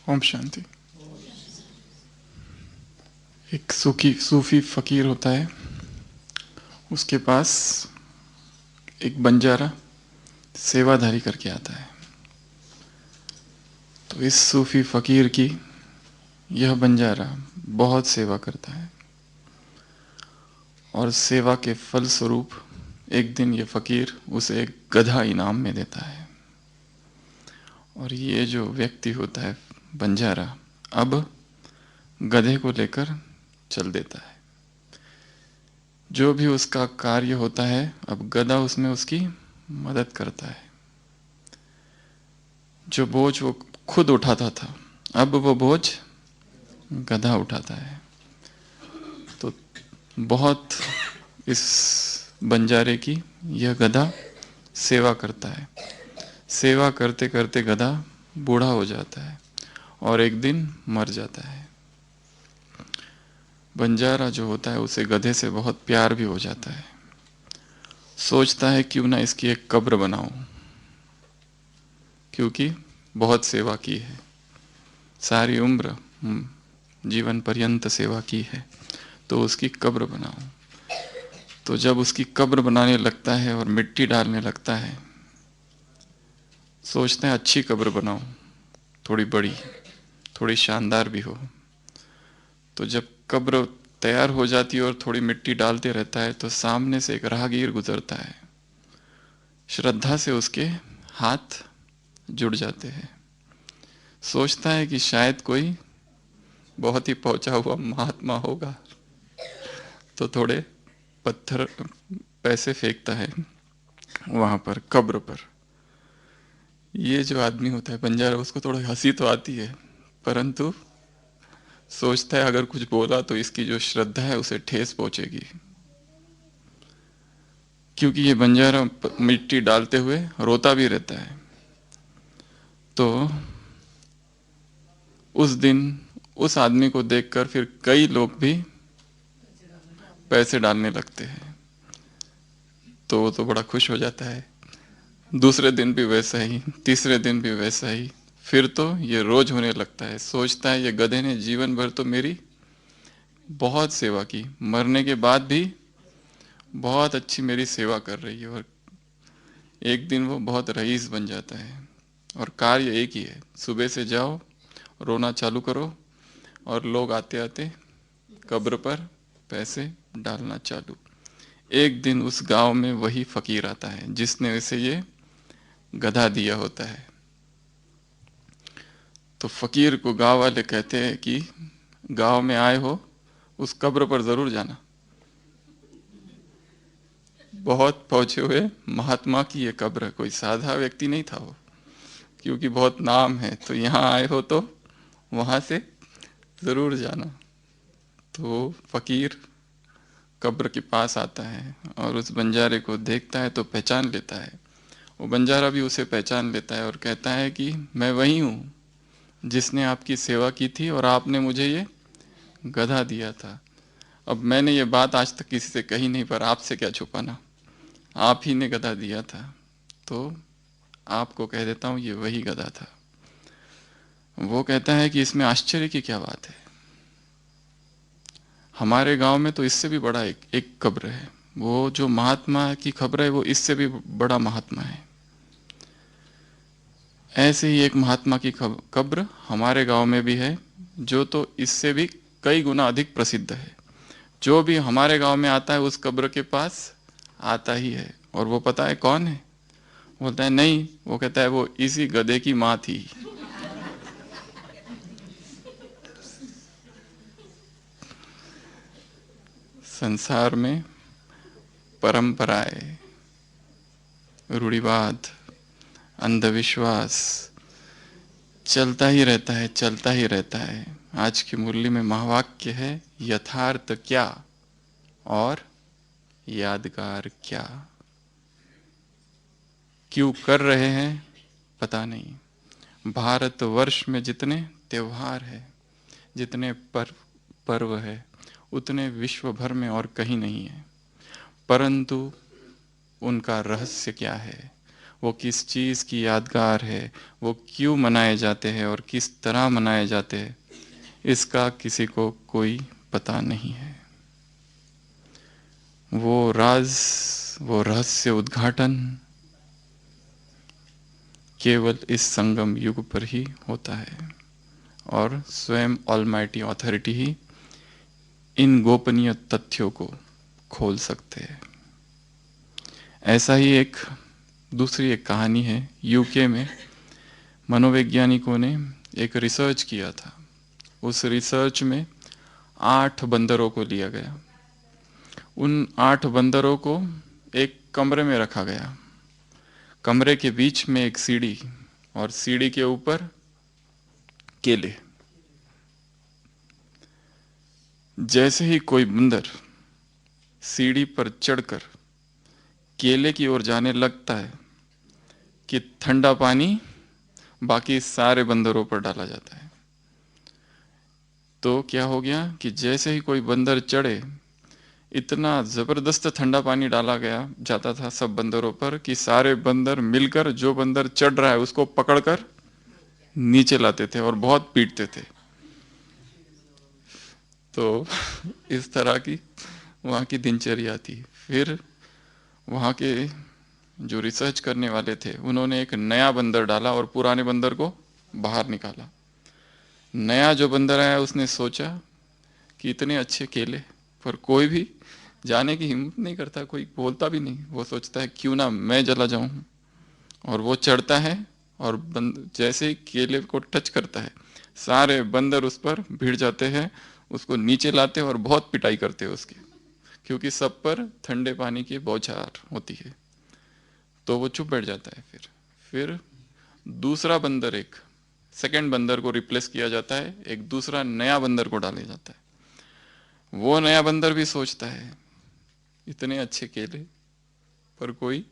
ओम शांति। एक सूफी फकीर होता है, उसके पास एक बंजारा सेवाधारी करके आता है। तो इस सूफी फकीर की यह बंजारा बहुत सेवा करता है और सेवा के फल स्वरूप एक दिन यह फकीर उसे एक गधा इनाम में देता है। और ये जो व्यक्ति होता है बंजारा, अब गधे को लेकर चल देता है। जो भी उसका कार्य होता है, अब गधा उसमें उसकी मदद करता है। जो बोझ वो खुद उठाता था, अब वो बोझ गधा उठाता है। तो बहुत इस बंजारे की यह गधा सेवा करता है। सेवा करते करते गधा बूढ़ा हो जाता है और एक दिन मर जाता है। बंजारा जो होता है उसे गधे से बहुत प्यार भी हो जाता है। सोचता है क्यों ना इसकी एक कब्र बनाऊं, क्योंकि बहुत सेवा की है, सारी उम्र जीवन पर्यंत सेवा की है, तो उसकी कब्र बनाऊं। तो जब उसकी कब्र बनाने लगता है और मिट्टी डालने लगता है, सोचता है अच्छी कब्र बनाऊं, थोड़ी बड़ी, थोड़ी शानदार भी हो। तो जब कब्र तैयार हो जाती है और थोड़ी मिट्टी डालते रहता है, तो सामने से एक राहगीर गुजरता है। श्रद्धा से उसके हाथ जुड़ जाते हैं। सोचता है कि शायद कोई बहुत ही पहुंचा हुआ महात्मा होगा, तो थोड़े पत्थर पैसे फेंकता है वहां पर कब्र पर। ये जो आदमी होता है बंजारा, उसको थोड़ी हंसी तो आती है, परंतु सोचता है अगर कुछ बोला तो इसकी जो श्रद्धा है उसे ठेस पहुंचेगी। क्योंकि ये बंजारा मिट्टी डालते हुए रोता भी रहता है। तो उस दिन उस आदमी को देखकर फिर कई लोग भी पैसे डालने लगते हैं, तो वो तो बड़ा खुश हो जाता है। दूसरे दिन भी वैसा ही, तीसरे दिन भी वैसा ही, फिर तो ये रोज होने लगता है। सोचता है ये गधे ने जीवन भर तो मेरी बहुत सेवा की, मरने के बाद भी बहुत अच्छी मेरी सेवा कर रही है। और एक दिन वो बहुत रईस बन जाता है और कार्य एक ही है, सुबह से जाओ, रोना चालू करो और लोग आते आते कब्र पर पैसे डालना चालू। एक दिन उस गांव में वही फकीर आता है जिसने उसे ये गधा दिया होता है। तो फकीर को गांव वाले कहते हैं कि गांव में आए हो, उस कब्र पर जरूर जाना, बहुत पहुंचे हुए महात्मा की ये कब्र है, कोई साधा व्यक्ति नहीं था वो, क्योंकि बहुत नाम है। तो यहाँ आए हो तो वहां से जरूर जाना। तो फकीर कब्र के पास आता है और उस बंजारे को देखता है तो पहचान लेता है। वो बंजारा भी उसे पहचान लेता है और कहता है कि मैं वही हूँ जिसने आपकी सेवा की थी और आपने मुझे ये गधा दिया था। अब मैंने ये बात आज तक किसी से कही नहीं, पर आपसे क्या छुपाना, आप ही ने गधा दिया था, तो आपको कह देता हूँ ये वही गधा था। वो कहता है कि इसमें आश्चर्य की क्या बात है, हमारे गांव में तो इससे भी बड़ा एक कब्र है, वो जो महात्मा की खबर है वो इससे भी बड़ा महात्मा है। ऐसे ही एक महात्मा की कब्र हमारे गांव में भी है, जो तो इससे भी कई गुना अधिक प्रसिद्ध है। जो भी हमारे गांव में आता है उस कब्र के पास आता ही है। और वो पता है कौन है? बोलता है नहीं, वो कहता है वो इसी गधे की माँ थी। संसार में परंपराएं, रूढ़िवाद, अंधविश्वास चलता ही रहता है, चलता ही रहता है। आज की मुरली में महावाक्य है, यथार्थ क्या और यादगार क्या। क्यों कर रहे हैं पता नहीं। भारतवर्ष में जितने त्योहार है, जितने पर्व है, उतने विश्व भर में और कहीं नहीं है। परंतु उनका रहस्य क्या है, वो किस चीज़ की यादगार है, वो क्यों मनाए जाते हैं और किस तरह मनाए जाते हैं, इसका किसी को कोई पता नहीं है। वो राज, वो रहस्य उद्घाटन केवल इस संगम युग पर ही होता है और स्वयं ऑलमाइटी ऑथोरिटी ही इन गोपनीय तथ्यों को खोल सकते हैं। ऐसा ही एक दूसरी एक कहानी है। यूके में मनोवैज्ञानिकों ने एक रिसर्च किया था। उस रिसर्च में 8 बंदरों को लिया गया। उन 8 बंदरों को एक कमरे में रखा गया। कमरे के बीच में एक सीढ़ी और सीढ़ी के ऊपर केले। जैसे ही कोई बंदर सीढ़ी पर चढ़कर केले की ओर जाने लगता है कि ठंडा पानी बाकी सारे बंदरों पर डाला जाता है। तो क्या हो गया कि जैसे ही कोई बंदर चढ़े, इतना जबरदस्त ठंडा पानी डाला गया जाता था सब बंदरों पर कि सारे बंदर मिलकर जो बंदर चढ़ रहा है उसको पकड़कर नीचे लाते थे और बहुत पीटते थे। तो इस तरह की वहाँ की दिनचर्या थी। फिर वहाँ के जो रिसर्च करने वाले थे उन्होंने एक नया बंदर डाला और पुराने बंदर को बाहर निकाला। नया जो बंदर आया उसने सोचा कि इतने अच्छे केले, पर कोई भी जाने की हिम्मत नहीं करता, कोई बोलता भी नहीं। वो सोचता है क्यों ना मैं चला जाऊं, और वो चढ़ता है और जैसे ही केले को टच करता है सारे बंदर उस पर भिड़ जाते हैं, उसको नीचे लाते हैं और बहुत पिटाई करते हैं उसकी, क्योंकि सब पर ठंडे पानी की बौछार होती है। तो वो चुप बैठ जाता है। फिर दूसरा बंदर, एक सेकंड बंदर को रिप्लेस किया जाता है, एक दूसरा नया बंदर को डाला जाता है। वो नया बंदर भी सोचता है इतने अच्छे केले, पर कोई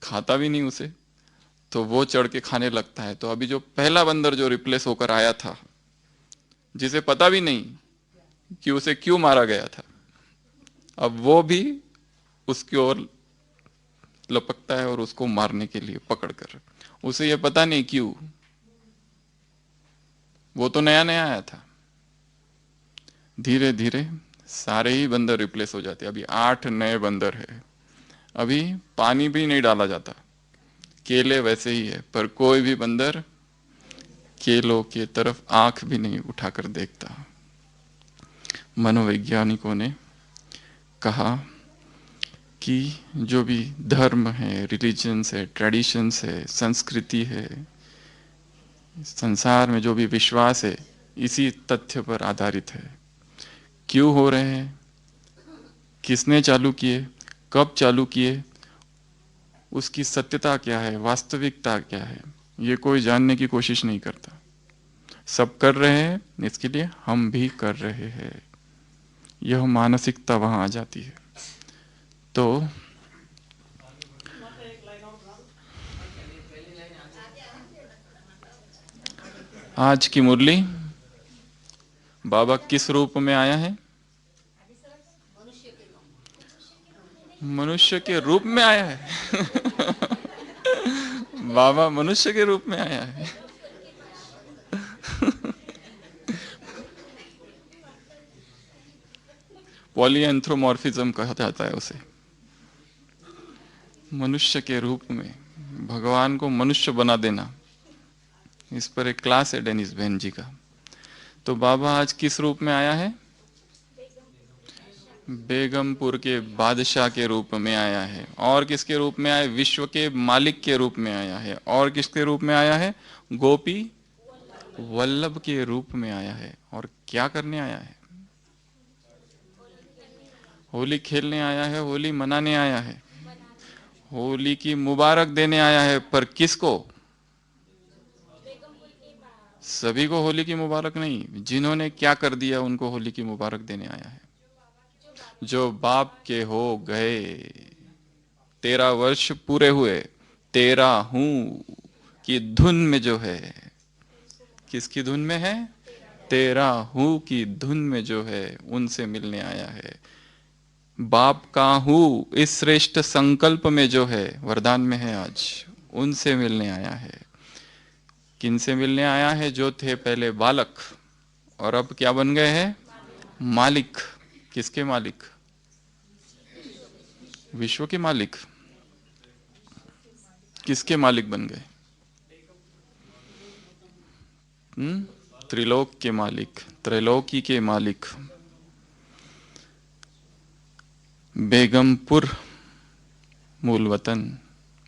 खाता भी नहीं उसे, तो वो चढ़ के खाने लगता है। तो अभी जो पहला बंदर जो रिप्लेस होकर आया था, जिसे पता भी नहीं कि उसे क्यों मारा गया था, अब वो भी उसकी ओर लपकता है और उसको मारने के लिए पकड़कर। उसे ये पता नहीं क्यों, वो तो नया नया आया था। धीरे धीरे सारे ही बंदर रिप्लेस हो जाते। अभी 8 नए बंदर है। अभी पानी भी नहीं डाला जाता, केले वैसे ही है, पर कोई भी बंदर केलों की तरफ आंख भी नहीं उठाकर देखता। मनोवैज्ञानिकों ने कहा कि जो भी धर्म है, रिलीजन्स है, ट्रेडिशंस है, संस्कृति है, संसार में जो भी विश्वास है, इसी तथ्य पर आधारित है। क्यों हो रहे हैं, किसने चालू किए, कब चालू किए, उसकी सत्यता क्या है, वास्तविकता क्या है, ये कोई जानने की कोशिश नहीं करता। सब कर रहे हैं, इसके लिए हम भी कर रहे हैं। यह मानसिकता वहां आ जाती है। तो आज की मुरली, बाबा किस रूप में आया है? मनुष्य के रूप में आया है। बाबा मनुष्य के रूप में आया है। पॉलीएंथ्रोमॉर्फिज्म कहा जाता है उसे। मनुष्य के रूप में भगवान को मनुष्य बना देना, इस पर एक क्लास है डेनिस बहन जी का। तो बाबा आज किस रूप में आया है? बेगमपुर के बादशाह के रूप में आया है। और किसके रूप में आया? विश्व के मालिक के रूप में आया है। और किसके रूप में आया है? गोपी वल्लभ के रूप में आया है। और क्या करने आया है? होली खेलने आया है, होली मनाने आया है, होली की मुबारक देने आया है। पर किसको? सभी को होली की मुबारक नहीं, जिन्होंने क्या कर दिया उनको होली की मुबारक देने आया है। जो बाप के हो गए, 13 वर्ष पूरे हुए, तेरा हूं की धुन में जो है, किसकी धुन में है? तेरा हूं की धुन में जो है, उनसे मिलने आया है। बाप का हूँ इस श्रेष्ठ संकल्प में जो है, वरदान में है आज, उनसे मिलने आया है। किन से मिलने आया है? जो थे पहले बालक और अब क्या बन गए हैं? मालिक। किसके मालिक? विश्व के मालिक। किसके मालिक बन गए? त्रिलोक के मालिक, त्रैलोकी के मालिक। बेगमपुर मूल वतन,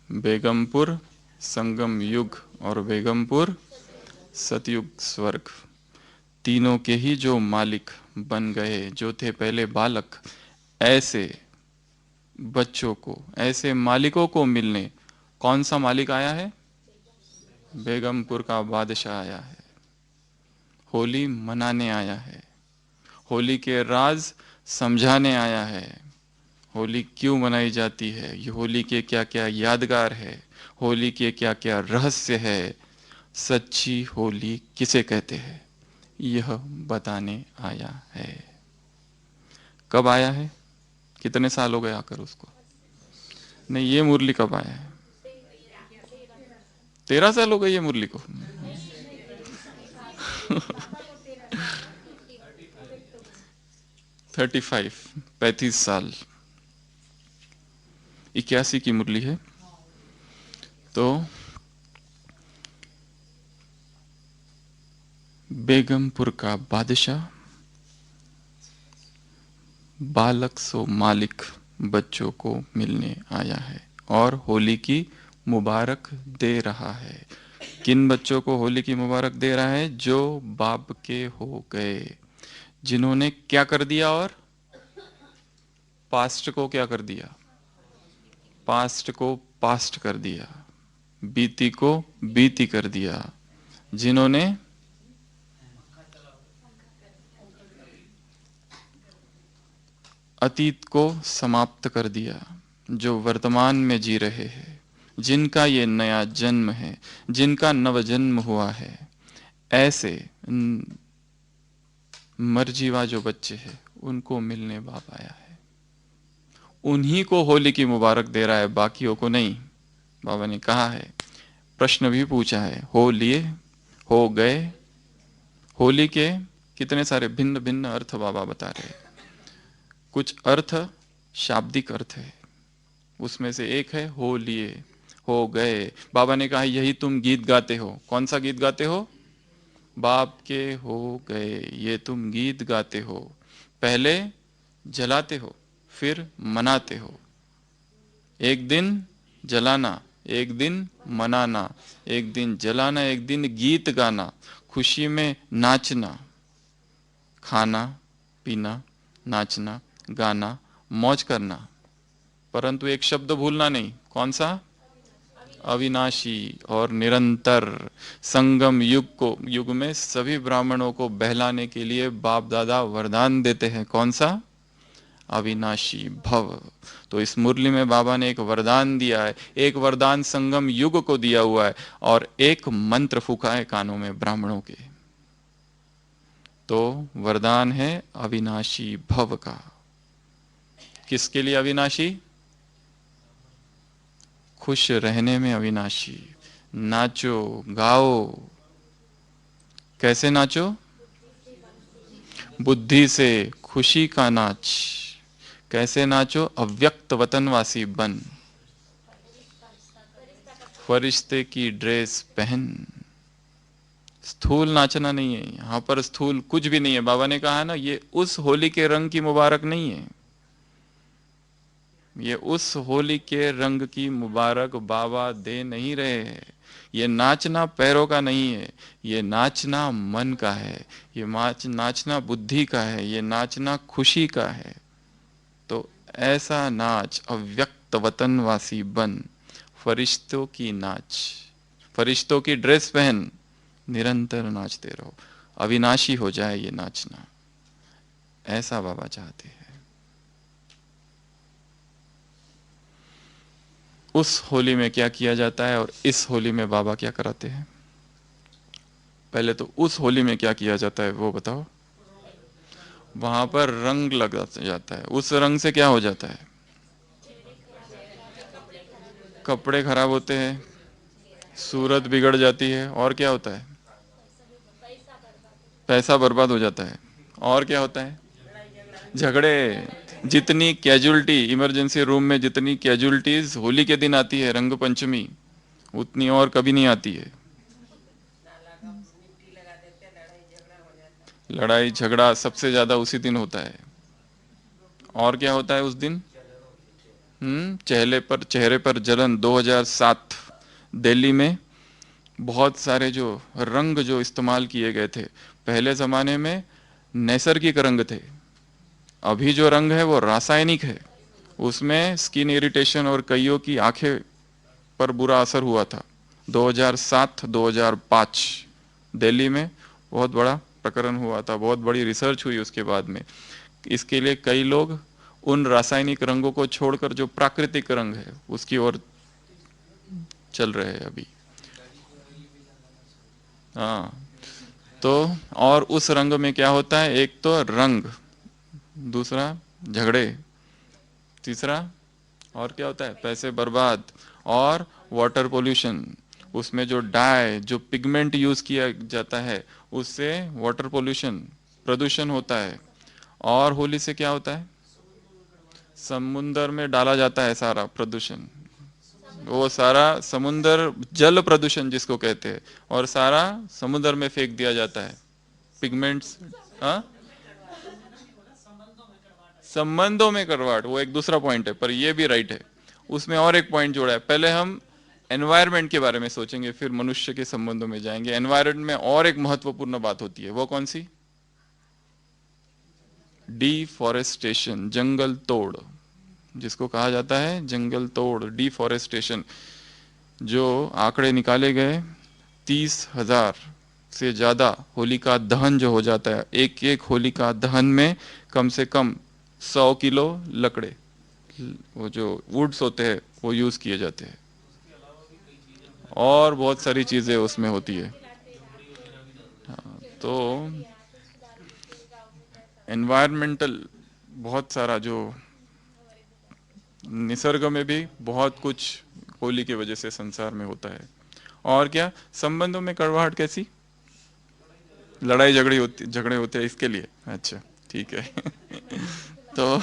बेगमपुर संगम युग और बेगमपुर सतयुग स्वर्ग, तीनों के ही जो मालिक बन गए, जो थे पहले बालक, ऐसे बच्चों को, ऐसे मालिकों को मिलने कौन सा मालिक आया है? बेगमपुर का बादशाह आया है। होली मनाने आया है, होली के राज समझाने आया है। होली क्यों मनाई जाती है, ये होली के क्या क्या यादगार है, होली के क्या क्या रहस्य है, सच्ची होली किसे कहते हैं, यह बताने आया है। कब आया है? कितने साल हो गए आकर उसको? नहीं, ये मुरली कब आया है? 13 साल हो गए ये मुरली को। 35 साल। 81 की मुरली है। तो बेगमपुर का बादशाह, बालक सो मालिक, बच्चों को मिलने आया है और होली की मुबारक दे रहा है। किन बच्चों को होली की मुबारक दे रहा है? जो बाप के हो गए, जिन्होंने क्या कर दिया, और पास्ट को क्या कर दिया? पास्ट को पास्ट कर दिया, बीती को बीती कर दिया। जिन्होंने अतीत को समाप्त कर दिया, जो वर्तमान में जी रहे हैं, जिनका ये नया जन्म है, जिनका नवजन्म हुआ है, ऐसे मरजीवा जो बच्चे हैं, उनको मिलने बाप आया है। उन्हीं को होली की मुबारक दे रहा है, बाकियों को नहीं। बाबा ने कहा है, प्रश्न भी पूछा है, हो लिए, हो गए। होली के कितने सारे भिन्न भिन्न अर्थ बाबा बता रहे हैं। कुछ अर्थ शाब्दिक अर्थ है, उसमें से एक है हो लिए, हो गए। बाबा ने कहा यही तुम गीत गाते हो। कौन सा गीत गाते हो? बाप के हो गए, ये तुम गीत गाते हो। पहले जलाते हो, फिर मनाते हो। एक दिन जलाना, एक दिन मनाना, एक दिन जलाना, एक दिन गीत गाना, खुशी में नाचना, खाना पीना, नाचना गाना, मौज करना, परंतु एक शब्द भूलना नहीं। कौन सा? अविनाशी और निरंतर। संगम युग में सभी ब्राह्मणों को बहलाने के लिए बाप दादा वरदान देते हैं। कौन सा? अविनाशी भव। तो इस मुरली में बाबा ने एक वरदान दिया है, एक वरदान संगम युग को दिया हुआ है और एक मंत्र फूका है कानों में ब्राह्मणों के। तो वरदान है अविनाशी भव का। किसके लिए अविनाशी? खुश रहने में अविनाशी। नाचो गाओ। कैसे नाचो? बुद्धि से, खुशी का नाच। कैसे नाचो? अव्यक्त वतनवासी बन, फरिश्ते की ड्रेस पहन। स्थूल नाचना नहीं है यहाँ पर, स्थूल कुछ भी नहीं है। बाबा ने कहा है ना, ये उस होली के रंग की मुबारक नहीं है, ये उस होली के रंग की मुबारक बाबा दे नहीं रहे हैं। ये नाचना पैरों का नहीं है, ये नाचना मन का है, ये नाचना बुद्धि का है, ये नाचना खुशी का है। तो ऐसा नाच, अव्यक्त वतनवासी बन, फरिश्तों की नाच, फरिश्तों की ड्रेस पहन, निरंतर नाचते रहो, अविनाशी हो जाए ये नाचना। ऐसा बाबा चाहते हैं। उस होली में क्या किया जाता है और इस होली में बाबा क्या कराते हैं? पहले तो उस होली में क्या किया जाता है वो बताओ। वहां पर रंग लग जाता है, उस रंग से क्या हो जाता है? कपड़े खराब होते हैं, सूरत बिगड़ जाती है, और क्या होता है? पैसा बर्बाद हो जाता है, और क्या होता है? झगड़े। जितनी कैजुअलिटी इमरजेंसी रूम में, जितनी कैजुअलिटीज होली के दिन आती है, रंग पंचमी, उतनी और कभी नहीं आती है। लड़ाई झगड़ा सबसे ज्यादा उसी दिन होता है। और क्या होता है उस दिन? चेहरे पर जलन। 2007 दिल्ली में बहुत सारे जो रंग जो इस्तेमाल किए गए थे, पहले ज़माने में नैसर्गिक रंग थे, अभी जो रंग है वो रासायनिक है। उसमें स्किन इरिटेशन और कईयों की आंखें पर बुरा असर हुआ था। 2007-2005 दिल्ली में बहुत बड़ा प्रकरण हुआ था, बहुत बड़ी रिसर्च हुई उसके बाद में। इसके लिए कई लोग उन रासायनिक रंगों को छोड़कर जो प्राकृतिक रंग है उसकी ओर चल रहे हैं अभी। हाँ। तो और उस रंग में क्या होता है? एक तो रंग, दूसरा झगड़े, तीसरा और क्या होता है? पैसे बर्बाद, और वाटर पोल्यूशन। उसमें जो डाई, जो पिगमेंट यूज किया जाता है, उससे वाटर पोल्यूशन, प्रदूषण होता है। और होली से क्या होता है? समुंदर में डाला जाता है सारा प्रदूषण, वो सारा समुंदर जल प्रदूषण जिसको कहते हैं, और सारा समुद्र में फेंक दिया जाता है पिगमेंट्स। हाँ, संबंधों में करवाट, वो एक दूसरा पॉइंट है, पर ये भी राइट है। उसमें और एक पॉइंट जोड़ा है। पहले हम एनवायरनमेंट के बारे में सोचेंगे, फिर मनुष्य के संबंधों में जाएंगे। एनवायरनमेंट में और एक महत्वपूर्ण बात होती है, वो कौन सी? डिफॉरेस्टेशन, जंगल तोड़, जिसको कहा जाता है जंगल तोड़, डिफॉरेस्टेशन। जो आंकड़े निकाले गए, 30,000 से ज़्यादा होलिका दहन जो हो जाता है, एक एक होलिका दहन में कम से कम 100 किलो लकड़े, वो जो वुड्स होते हैं, वो यूज़ किए जाते हैं। और बहुत सारी चीज़ें उसमें होती है। तो एनवायरमेंटल बहुत सारा जो निसर्ग में भी बहुत कुछ होली की वजह से संसार में होता है। और क्या संबंधों में कड़वाहट कैसी? झगड़े होते हैं इसके लिए। अच्छा, ठीक है। तो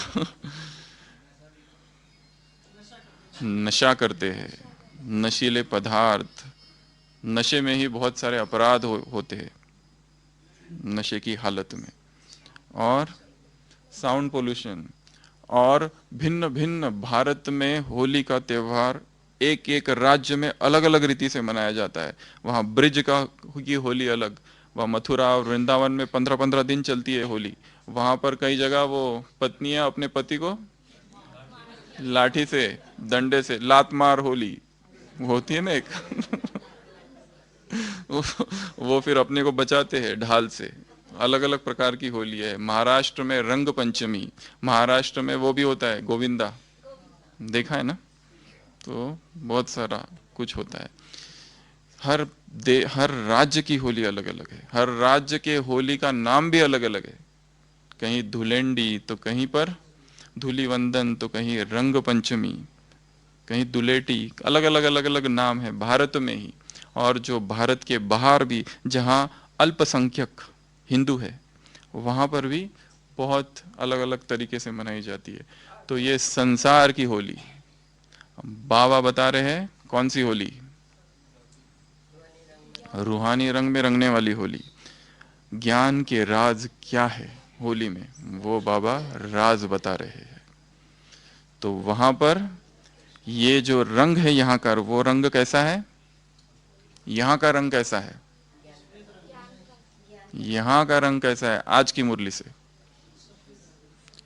नशा करते हैं, नशीले पदार्थ, नशे में ही बहुत सारे अपराध होते हैं नशे की हालत में। और साउंड पोल्यूशन। और भिन्न भिन्न भारत में होली का त्यौहार एक एक राज्य में अलग अलग रीति से मनाया जाता है। वहाँ ब्रिज का की होली अलग, वहाँ मथुरा और वृंदावन में 15-15 दिन चलती है होली। वहाँ पर कई जगह वो पत्नियां अपने पति को लाठी से, डंडे से लात मार होली होती है ना एक। वो वो फिर अपने को बचाते हैं ढाल से। अलग अलग प्रकार की होली है। महाराष्ट्र में रंग पंचमी, महाराष्ट्र में वो भी होता है गोविंदा, देखा है ना? तो बहुत सारा कुछ होता है। हर राज्य की होली अलग अलग है, हर राज्य के होली का नाम भी अलग अलग है। कहीं धुलेंडी तो कहीं पर धूलिवंदन, तो कहीं रंग पंचमी, कहीं दुलेटी, अलग अलग नाम है भारत में ही। और जो भारत के बाहर भी, जहाँ अल्पसंख्यक हिंदू है, वहाँ पर भी बहुत अलग अलग तरीके से मनाई जाती है। तो ये संसार की होली। बाबा बता रहे हैं कौन सी होली? रूहानी रंग में रंगने वाली होली। ज्ञान के राज क्या है होली में, वो बाबा राज बता रहे हैं। तो वहां पर ये जो रंग है यहाँ का, वो रंग कैसा है? यहाँ का रंग कैसा है? यहाँ का रंग कैसा है? आज की मुरली से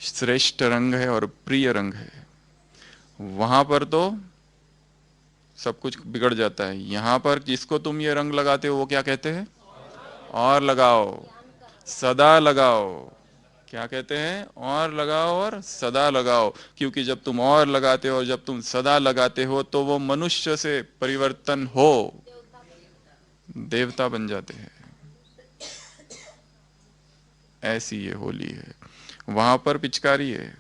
श्रेष्ठ रंग है और प्रिय रंग है। वहां पर तो सब कुछ बिगड़ जाता है। यहाँ पर जिसको तुम ये रंग लगाते हो, वो क्या कहते हैं? और लगाओ, सदा लगाओ। क्या कहते हैं? और लगाओ और सदा लगाओ। क्योंकि जब तुम और लगाते हो, जब तुम सदा लगाते हो, तो वो मनुष्य से परिवर्तन हो देवता बन जाते हैं। ऐसी ये होली है। वहां पर पिचकारी है,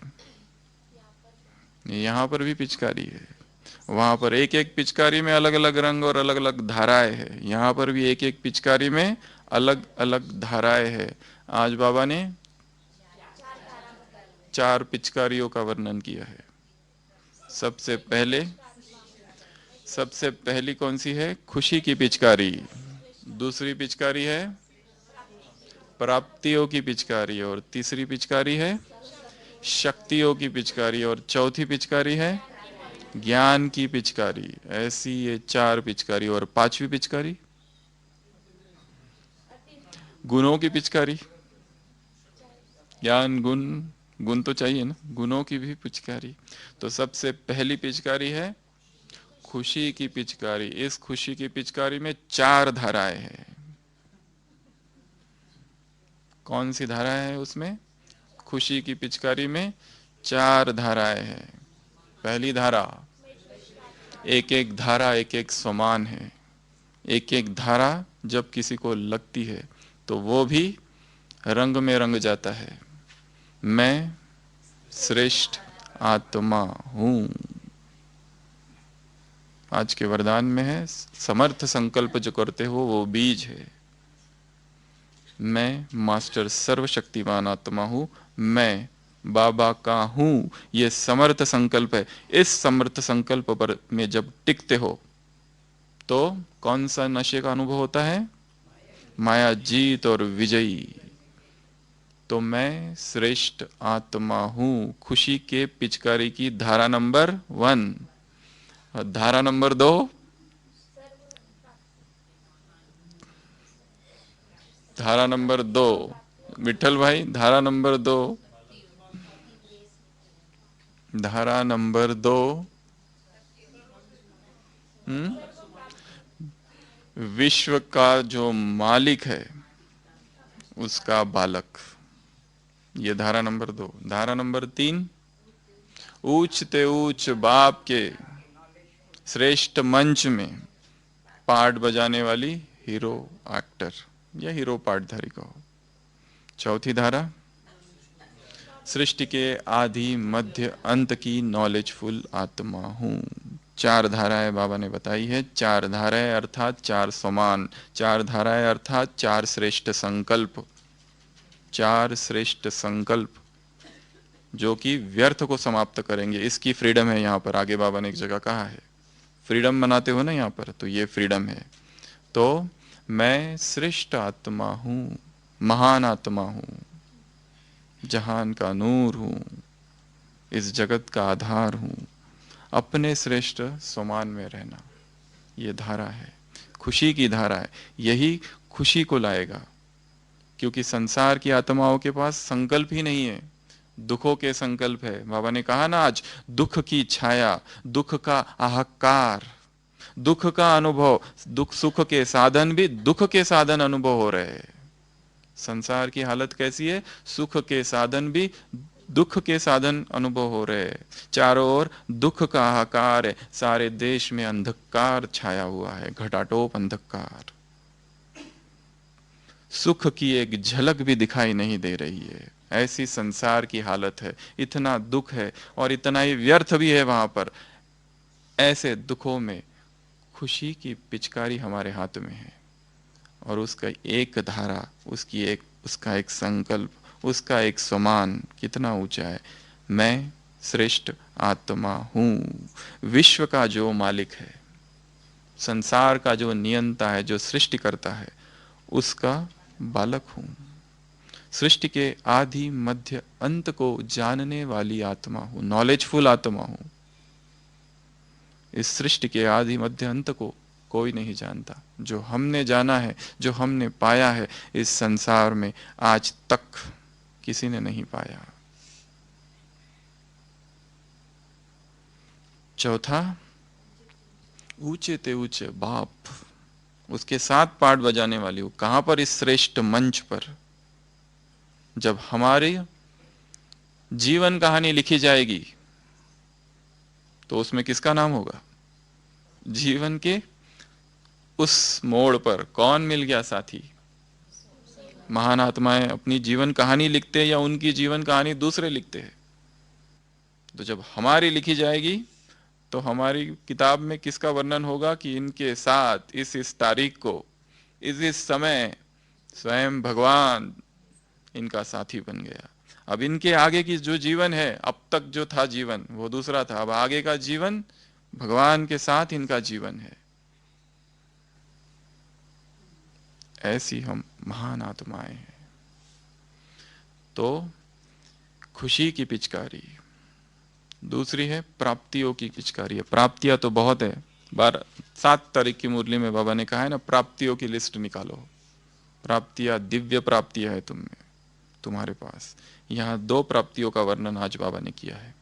यहाँ पर भी पिचकारी है। वहां पर एक एक पिचकारी में अलग अलग रंग और अलग अलग धाराएं है, यहाँ पर भी एक एक पिचकारी में अलग अलग धाराएं है। आज बाबा ने 4 पिचकारियों का वर्णन किया है। सबसे पहली कौन सी है? खुशी की पिचकारी। दूसरी पिचकारी है प्राप्तियों की पिचकारी, और तीसरी पिचकारी है शक्तियों की पिचकारी, और चौथी पिचकारी है ज्ञान की पिचकारी। ऐसी ये 4 पिचकारी। और 5वीं पिचकारी गुणों की पिचकारी। ज्ञान गुण, गुण तो चाहिए ना, गुणों की भी पिचकारी। तो सबसे पहली पिचकारी है खुशी की पिचकारी। इस खुशी की पिचकारी में 4 धाराएं हैं। कौन सी धारा है उसमें? खुशी की पिचकारी में 4 धाराएं हैं। पहली धारा, एक एक धारा एक एक समान है। एक एक धारा जब किसी को लगती है तो वो भी रंग में रंग जाता है। मैं श्रेष्ठ आत्मा हूं। आज के वरदान में है समर्थ संकल्प जो करते हो वो बीज है। मैं मास्टर सर्वशक्तिमान आत्मा हूं, मैं बाबा का हूं, ये समर्थ संकल्प है। इस समर्थ संकल्प पर में जब टिकते हो तो कौन सा नशे का अनुभव होता है? माया जीत और विजयी। तो मैं श्रेष्ठ आत्मा हूं, खुशी के पिचकारी की धारा नंबर 1। धारा नंबर 2, धारा नंबर 2, विठल भाई, धारा नंबर 2, धारा नंबर 2, विश्व का जो मालिक है उसका बालक। ये धारा नंबर 2। धारा नंबर 3, ऊंच ते ऊंच बाप के श्रेष्ठ मंच में पार्ट बजाने वाली हीरो एक्टर या हीरो पार्टधारी कहो। चौथी धारा, सृष्टि के आदि मध्य अंत की नॉलेजफुल आत्मा हूं। 4 धाराएं बाबा ने बताई है। 4 धाराएं अर्थात 4 समान, 4 धाराएं अर्थात 4 श्रेष्ठ संकल्प। 4 श्रेष्ठ संकल्प जो कि व्यर्थ को समाप्त करेंगे। इसकी फ्रीडम है। यहाँ पर आगे बाबा ने एक जगह कहा है, फ्रीडम मनाते हो ना यहाँ पर, तो ये फ्रीडम है। तो मैं श्रेष्ठ आत्मा हूं, महान आत्मा हूं, जहान का नूर हूं, इस जगत का आधार हूं, अपने श्रेष्ठ समान में रहना, ये धारा है, खुशी की धारा है। यही खुशी को लाएगा, क्योंकि संसार की आत्माओं के पास संकल्प ही नहीं है, दुखों के संकल्प है। बाबा ने कहा ना आज, दुख की छाया, दुख का हाहाकार, दुख का अनुभव, दुख सुख के साधन भी दुख के साधन अनुभव हो रहे हैं। संसार की हालत कैसी है? सुख के साधन भी दुख के साधन अनुभव हो रहे हैं। चारों ओर दुख का हाहाकार है, सारे देश में अंधकार छाया हुआ है, घटाटोप अंधकार। सुख की एक झलक भी दिखाई नहीं दे रही है। ऐसी संसार की हालत है, इतना दुख है और इतना ही व्यर्थ भी है वहां पर। ऐसे दुखों में खुशी की पिचकारी हमारे हाथ में है, और उसका एक धारा, उसका एक संकल्प, उसका एक समान कितना ऊंचा है। मैं श्रेष्ठ आत्मा हूं, विश्व का जो मालिक है, संसार का जो नियंता है, जो सृष्टि करता है, उसका बालक हूं। सृष्टि के आदि मध्य अंत को जानने वाली आत्मा हूं, नॉलेजफुल आत्मा हूं। इस सृष्टि के आदि मध्य अंत को कोई नहीं जानता। जो हमने जाना है, जो हमने पाया है, इस संसार में आज तक किसी ने नहीं पाया। चौथा, ऊंचे ते ऊंचे बाप, उसके साथ पाठ बजाने वाली हो। कहां पर? इस श्रेष्ठ मंच पर। जब हमारी जीवन कहानी लिखी जाएगी तो उसमें किसका नाम होगा? जीवन के उस मोड़ पर कौन मिल गया साथी? महान आत्माएं अपनी जीवन कहानी लिखते हैं या उनकी जीवन कहानी दूसरे लिखते हैं। तो जब हमारी लिखी जाएगी तो हमारी किताब में किसका वर्णन होगा कि इनके साथ इस तारीख को इस समय स्वयं भगवान इनका साथी बन गया। अब इनके आगे की जो जीवन है, अब तक जो था जीवन वो दूसरा था, अब आगे का जीवन भगवान के साथ इनका जीवन है। ऐसी हम महान आत्माएं हैं। तो खुशी की पिचकारी। दूसरी है प्राप्तियों की पिचकारी। प्राप्तियां तो बहुत है, 7 तारीख की मुरली में बाबा ने कहा है ना, प्राप्तियों की लिस्ट निकालो। प्राप्तियां, दिव्य प्राप्तियां है तुम्हारे पास। यहाँ 2 प्राप्तियों का वर्णन आज बाबा ने किया है।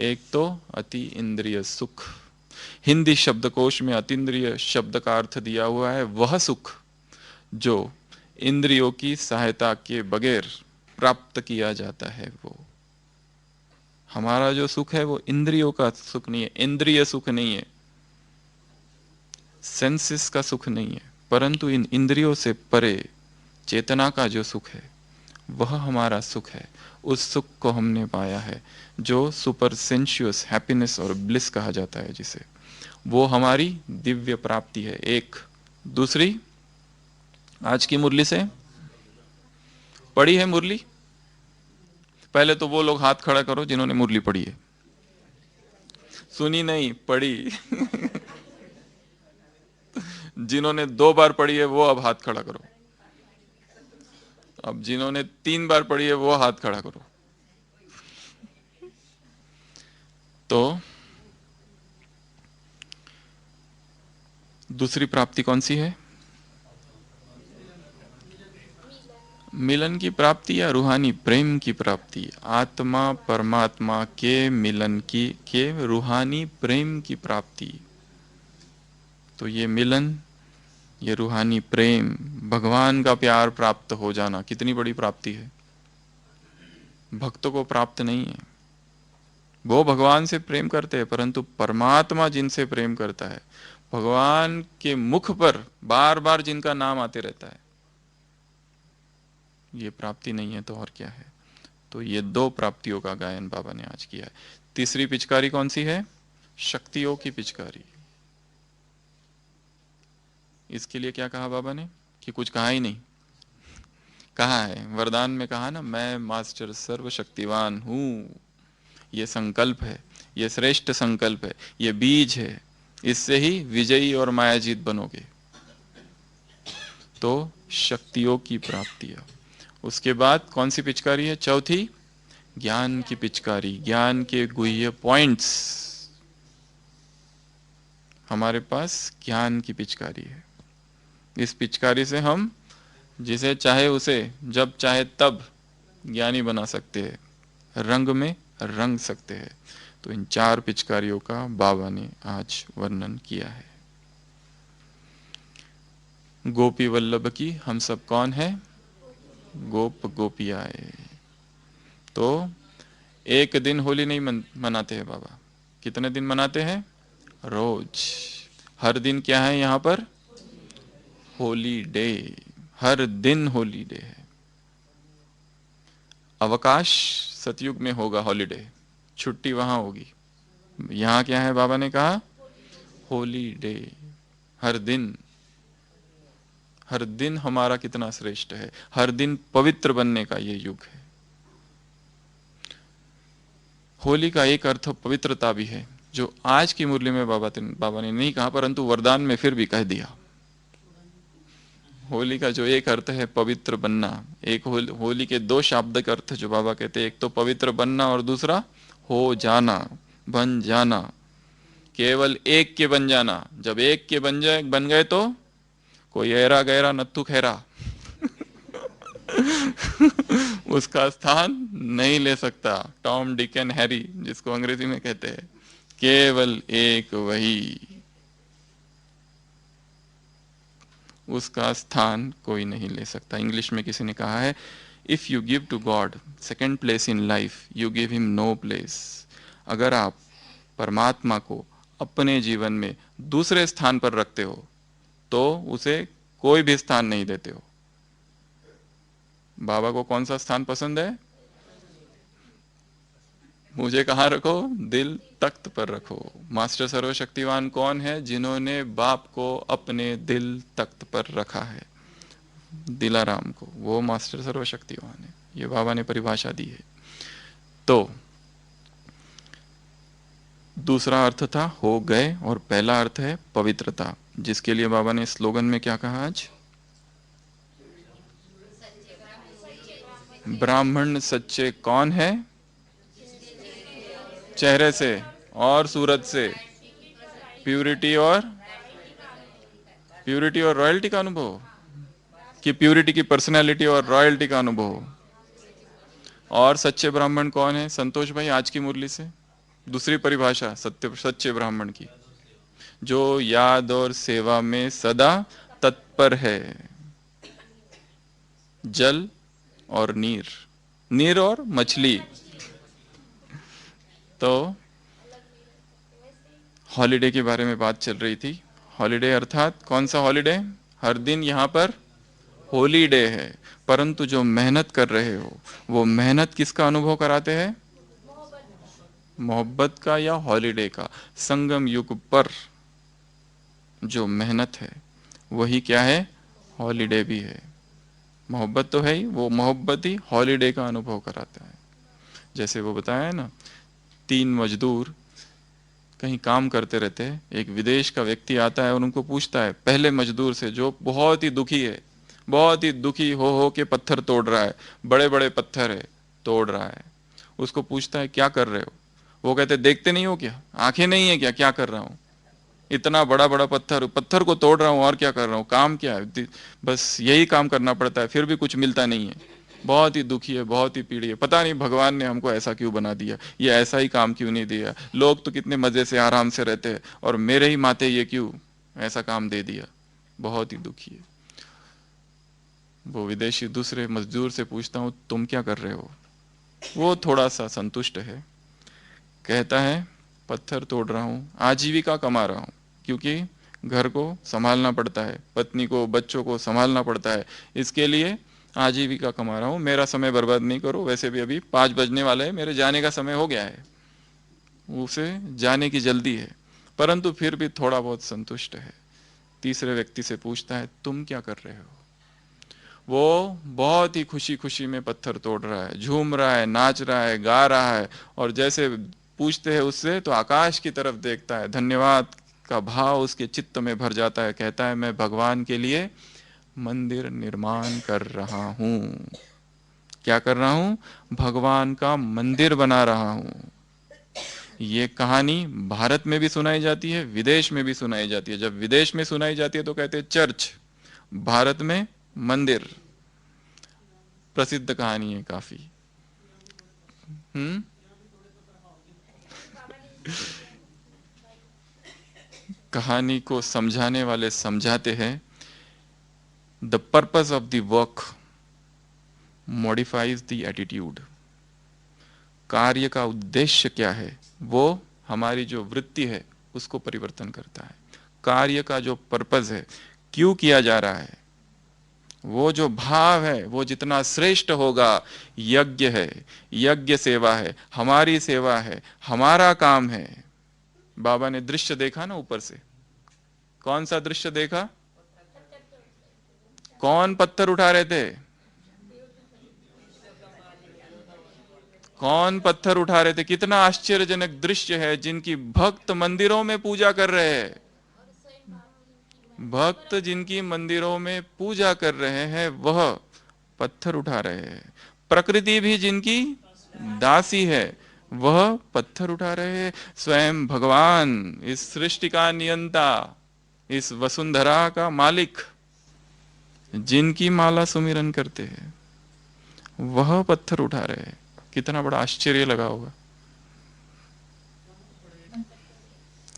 एक तो अति इंद्रिय सुख। हिंदी शब्दकोश में अतीन्द्रिय शब्द का अर्थ दिया हुआ है वह सुख जो इंद्रियों की सहायता के बगैर प्राप्त किया जाता है। वो हमारा जो सुख है वो इंद्रियों का सुख नहीं है, इंद्रिय सुख नहीं है, सेंसेस का सुख नहीं है, परंतु इन इंद्रियों से परे चेतना का जो सुख है वह हमारा सुख है। उस सुख को हमने पाया है जो सुपर सेंशुअस हैप्पीनेस और ब्लिस कहा जाता है, जिसे वो हमारी दिव्य प्राप्ति है। एक दूसरी आज की मुरली से पढ़ी है मुरली। पहले तो वो लोग हाथ खड़ा करो जिन्होंने मुरली पढ़ी है। सुनी नहीं, पढ़ी। जिन्होंने 2 बार पढ़ी है वो अब हाथ खड़ा करो। अब जिन्होंने 3 बार पढ़ी है वो हाथ खड़ा करो। तो दूसरी प्राप्ति कौन सी है? मिलन की प्राप्ति या रूहानी प्रेम की प्राप्ति। आत्मा परमात्मा के मिलन की, के रूहानी प्रेम की प्राप्ति। तो ये मिलन, ये रूहानी प्रेम, भगवान का प्यार प्राप्त हो जाना कितनी बड़ी प्राप्ति है। भक्तों को प्राप्त नहीं है, वो भगवान से प्रेम करते हैं, परंतु परमात्मा जिनसे प्रेम करता है, भगवान के मुख पर बार बार जिनका नाम आते रहता है, ये प्राप्ति नहीं है तो और क्या है। तो ये 2 प्राप्तियों का गायन बाबा ने आज किया है। तीसरी पिचकारी कौन सी है? शक्तियों की पिचकारी। इसके लिए क्या कहा बाबा ने कि कुछ कहा ही नहीं। कहा है वरदान में, कहा ना, मैं मास्टर सर्वशक्तिवान हूं। ये संकल्प है, ये श्रेष्ठ संकल्प है, ये बीज है, इससे ही विजयी और मायाजीत बनोगे। तो शक्तियों की प्राप्ति। उसके बाद कौन सी पिचकारी है? चौथी, ज्ञान की पिचकारी। ज्ञान के गुह्य पॉइंट्स। हमारे पास ज्ञान की पिचकारी है। इस पिचकारी से हम जिसे चाहे उसे जब चाहे तब ज्ञानी बना सकते हैं, रंग में रंग सकते हैं। तो इन 4 पिचकारियों का बाबा ने आज वर्णन किया है। गोपी वल्लभ की हम सब कौन है? गोप गोपियाए। तो एक दिन होली नहीं मनाते हैं बाबा। कितने दिन मनाते हैं? रोज। हर दिन क्या है यहाँ पर? होली डे। हर दिन होली डे है। अवकाश सतयुग में होगा हॉलीडे, छुट्टी वहां होगी। यहाँ क्या है? बाबा ने कहा होली डे। हर दिन, हर दिन हमारा कितना श्रेष्ठ है। हर दिन पवित्र बनने का ये युग है। होली का एक अर्थ पवित्रता भी है, जो आज की मुरली में बाबा ने नहीं कहा, परंतु वरदान में फिर भी कह दिया। होली का जो एक अर्थ है पवित्र बनना। एक होली के 2 शाब्दिक अर्थ जो बाबा कहते हैं, एक तो पवित्र बनना और दूसरा हो जाना, बन जाना। केवल एक के बन जाना। जब एक के बन गए तो कोई ऐरा गैरा नत्थु खैरा उसका स्थान नहीं ले सकता। टॉम डिक एंड हैरी जिसको अंग्रेजी में कहते हैं, केवल एक वही, उसका स्थान कोई नहीं ले सकता। इंग्लिश में किसी ने कहा है, if you give to God second place in life you give him no place. अगर आप परमात्मा को अपने जीवन में दूसरे स्थान पर रखते हो तो उसे कोई भी स्थान नहीं देते हो। बाबा को कौन सा स्थान पसंद है? मुझे कहाँ रखो? दिल तख्त पर रखो। मास्टर सर्वशक्तिवान कौन है? जिन्होंने बाप को अपने दिल तख्त पर रखा है, दिलाराम को, वो मास्टर सर्वशक्तिवान है। ये बाबा ने परिभाषा दी है। तो दूसरा अर्थ था हो गए, और पहला अर्थ है पवित्रता, जिसके लिए बाबा ने स्लोगन में क्या कहा आज? ब्राह्मण सच्चे कौन है? चेहरे से और सूरत से, प्यूरिटी और रॉयल्टी का अनुभव, कि प्यूरिटी की पर्सनैलिटी और रॉयल्टी का अनुभव। और सच्चे ब्राह्मण कौन है संतोष भाई, आज की मुरली से दूसरी परिभाषा सच्चे ब्राह्मण की? जो याद और सेवा में सदा तत्पर है। जल और नीर, नीर और मछली। तो हॉलिडे के बारे में बात चल रही थी। हॉलिडे अर्थात कौन सा हॉलिडे? हर दिन यहाँ पर होली डे है, परंतु जो मेहनत कर रहे हो वो मेहनत किसका अनुभव कराते हैं? मोहब्बत का या हॉलिडे का? संगम युग पर जो मेहनत है वही क्या है? हॉलिडे भी है। मोहब्बत तो है ही, वो मोहब्बत ही हॉलिडे का अनुभव कराता है। जैसे वो बताया ना, 3 मजदूर कहीं काम करते रहते हैं, एक विदेश का व्यक्ति आता है और उनको पूछता है, पहले मजदूर से जो बहुत ही दुखी है, बहुत ही दुखी हो के पत्थर तोड़ रहा है, बड़े बड़े पत्थर है तोड़ रहा है, उसको पूछता है क्या कर रहे हो? वो कहते देखते नहीं हो क्या, आंखें नहीं है क्या, क्या कर रहा हूँ? इतना बड़ा बड़ा पत्थर, पत्थर को तोड़ रहा हूँ, और क्या कर रहा हूँ, काम क्या है, बस यही काम करना पड़ता है, फिर भी कुछ मिलता नहीं है। बहुत ही दुखी है, बहुत ही पीड़ी है, पता नहीं भगवान ने हमको ऐसा क्यों बना दिया, ये ऐसा ही काम क्यों नहीं दिया, लोग तो कितने मजे से आराम से रहते हैं और मेरे ही माथे ये क्यों ऐसा काम दे दिया। बहुत ही दुखी है। वो विदेशी दूसरे मजदूर से पूछता हूँ तुम क्या कर रहे हो? वो थोड़ा सा संतुष्ट है, कहता है पत्थर तोड़ रहा हूँ, आजीविका कमा रहा हूँ, क्योंकि घर को संभालना पड़ता है, पत्नी को बच्चों को संभालना पड़ता है, इसके लिए आजीविका कमा रहा हूँ, मेरा समय बर्बाद नहीं करो, वैसे भी अभी 5 बजने वाले हैं, मेरे जाने का समय हो गया है, उसे जाने की जल्दी है, परंतु फिर भी थोड़ा बहुत संतुष्ट है। तीसरे व्यक्ति से पूछता है तुम क्या कर रहे हो? वो बहुत ही खुशी खुशी में पत्थर तोड़ रहा है, झूम रहा है, नाच रहा है, गा रहा है, और जैसे पूछते हैं उससे तो आकाश की तरफ देखता है, धन्यवाद का भाव उसके चित्त में भर जाता है, कहता है मैं भगवान के लिए मंदिर निर्माण कर रहा हूं। क्या कर रहा हूं? भगवान का मंदिर बना रहा हूं। ये कहानी भारत में भी सुनाई जाती है, विदेश में भी सुनाई जाती है। जब विदेश में सुनाई जाती है तो कहते हैं चर्च, भारत में मंदिर। प्रसिद्ध कहानी है काफी। हम्म। कहानी को समझाने वाले समझाते हैं, the purpose of the work modifies the attitude. कार्य का उद्देश्य क्या है, वो हमारी जो वृत्ति है उसको परिवर्तन करता है। कार्य का जो पर्पस है, क्यों किया जा रहा है, वो जो भाव है वो जितना श्रेष्ठ होगा, यज्ञ है, यज्ञ सेवा है, हमारी सेवा है, हमारा काम है। बाबा ने दृश्य देखा ना ऊपर से, कौन सा दृश्य देखा? कौन पत्थर उठा रहे थे? कौन पत्थर उठा रहे थे? कितना आश्चर्यजनक दृश्य है, जिनकी भक्त मंदिरों में पूजा कर रहे हैं, भक्त जिनकी मंदिरों में पूजा कर रहे हैं वह पत्थर उठा रहे हैं। प्रकृति भी जिनकी दासी है वह पत्थर उठा रहे हैं। स्वयं भगवान, इस सृष्टि का नियंता, इस वसुंधरा का मालिक, जिनकी माला सुमिरन करते हैं वह पत्थर उठा रहे हैं। कितना बड़ा आश्चर्य लगा होगा।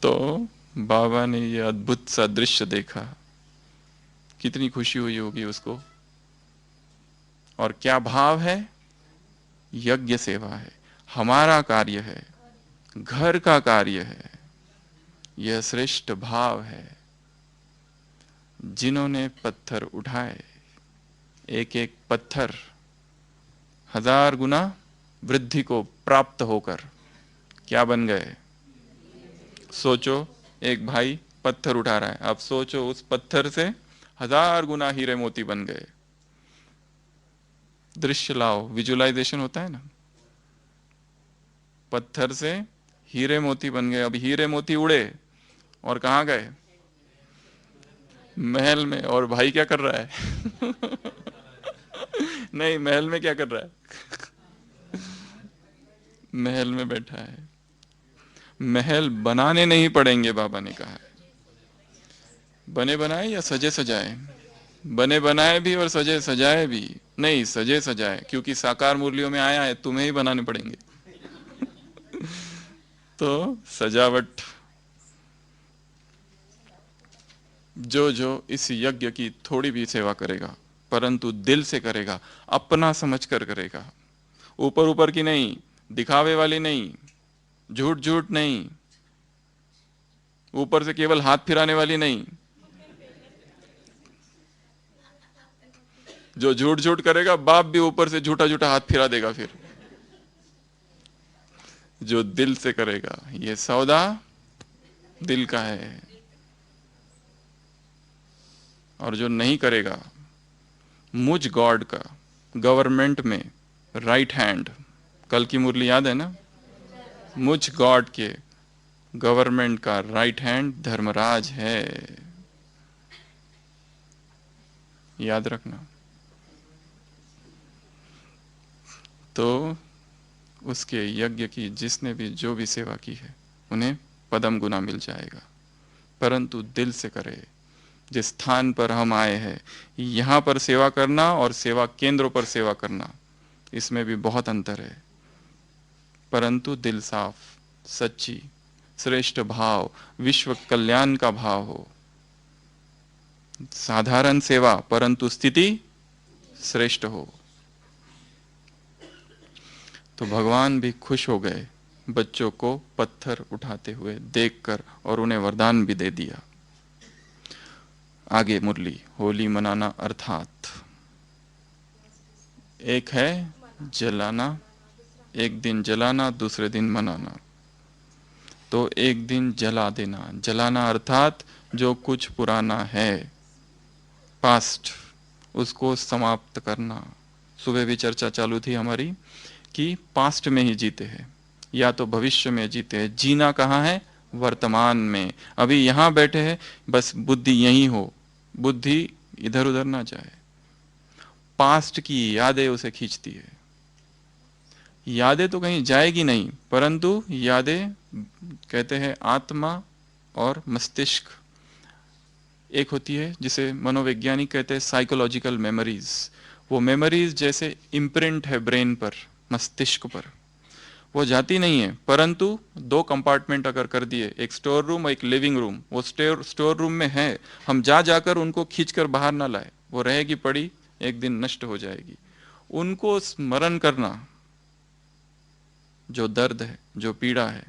तो बाबा ने ये अद्भुत सा दृश्य देखा, कितनी खुशी हुई होगी उसको। और क्या भाव है? यज्ञ सेवा है, हमारा कार्य है, घर का कार्य है। यह श्रेष्ठ भाव है। जिन्होंने पत्थर उठाए, एक एक पत्थर 1000 गुना वृद्धि को प्राप्त होकर क्या बन गए। सोचो, एक भाई पत्थर उठा रहा है, अब सोचो उस पत्थर से 1000 गुना हीरे मोती बन गए। दृश्य लाओ, विजुअलाइजेशन होता है ना। पत्थर से हीरे मोती बन गए। अब हीरे मोती उड़े और कहाँ गए, महल में। और भाई क्या कर रहा है नहीं, महल में क्या कर रहा है, महल में बैठा है। महल बनाने नहीं पड़ेंगे, बाबा ने कहा है। बने बनाए या सजे सजाए, बने बनाए भी और सजे सजाए भी। नहीं, सजे सजाए, क्योंकि साकार मुरलियों में आया है तुम्हें ही बनाने पड़ेंगे तो सजावट, जो जो इस यज्ञ की थोड़ी भी सेवा करेगा परंतु दिल से करेगा, अपना समझकर करेगा, ऊपर ऊपर की नहीं, दिखावे वाली नहीं, झूठ झूठ नहीं, ऊपर से केवल हाथ फिराने वाली नहीं। जो झूठ झूठ करेगा, बाप भी ऊपर से झूठा झूठा हाथ फिरा देगा। फिर जो दिल से करेगा, ये सौदा दिल का है। और जो नहीं करेगा, मुझ गॉड का गवर्नमेंट में राइट हैंड, कल की मुरली याद है ना, मुझ गॉड के गवर्नमेंट का राइट हैंड धर्मराज है, याद रखना। तो उसके यज्ञ की जिसने भी जो भी सेवा की है उन्हें पदम गुना मिल जाएगा, परंतु दिल से करे। जिस स्थान पर हम आए हैं, यहाँ पर सेवा करना और सेवा केंद्रों पर सेवा करना, इसमें भी बहुत अंतर है। परंतु दिल साफ, सच्ची, श्रेष्ठ भाव, विश्व कल्याण का भाव हो। साधारण सेवा परंतु स्थिति श्रेष्ठ हो। तो भगवान भी खुश हो गए बच्चों को पत्थर उठाते हुए देखकर और उन्हें वरदान भी दे दिया। आगे मुरली, होली मनाना अर्थात एक है जलाना, एक दिन जलाना, दूसरे दिन मनाना। तो एक दिन जला देना, जलाना अर्थात जो कुछ पुराना है, पास्ट, उसको समाप्त करना। सुबह भी चर्चा चालू थी हमारी कि पास्ट में ही जीते हैं या तो भविष्य में जीते हैं। जीना कहाँ है, वर्तमान में। अभी यहाँ बैठे हैं, बस बुद्धि यहीं हो, बुद्धि इधर उधर ना जाए। पास्ट की यादें उसे खींचती है। यादें तो कहीं जाएगी नहीं, परंतु यादें, कहते हैं आत्मा और मस्तिष्क एक होती है, जिसे मनोवैज्ञानिक कहते हैं साइकोलॉजिकल मेमोरीज। वो मेमोरीज जैसे इम्प्रिंट है ब्रेन पर, मस्तिष्क पर, वो जाती नहीं है। परंतु दो कंपार्टमेंट अगर कर दिए, एक स्टोर रूम और एक लिविंग रूम, वो स्टोर रूम में है, हम जा जाकर उनको खींचकर बाहर ना लाए, वो रहेगी पड़ी, एक दिन नष्ट हो जाएगी। उनको स्मरण करना, जो दर्द है, जो पीड़ा है,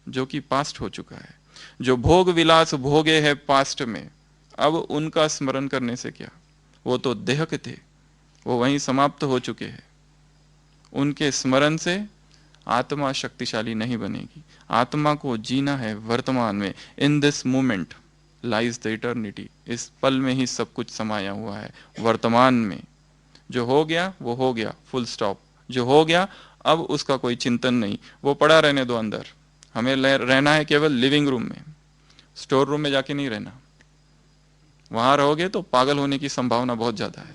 जो कि पास्ट हो चुका है, जो भोग विलास भोगे है पास्ट में, अब उनका स्मरण करने से क्या, वो तो देह के थे, वो वहीं समाप्त हो चुके हैं। उनके स्मरण से आत्मा शक्तिशाली नहीं बनेगी। आत्मा को जीना है वर्तमान में। In this moment lies the eternity. इस पल में ही सब कुछ समाया हुआ है, वर्तमान में। जो हो गया वो हो गया, फुल स्टॉप। जो हो गया अब उसका कोई चिंतन नहीं, वो पड़ा रहने दो अंदर। हमें रहना है केवल लिविंग रूम में, स्टोर रूम में जाके नहीं रहना। वहां रहोगे तो पागल होने की संभावना बहुत ज्यादा है।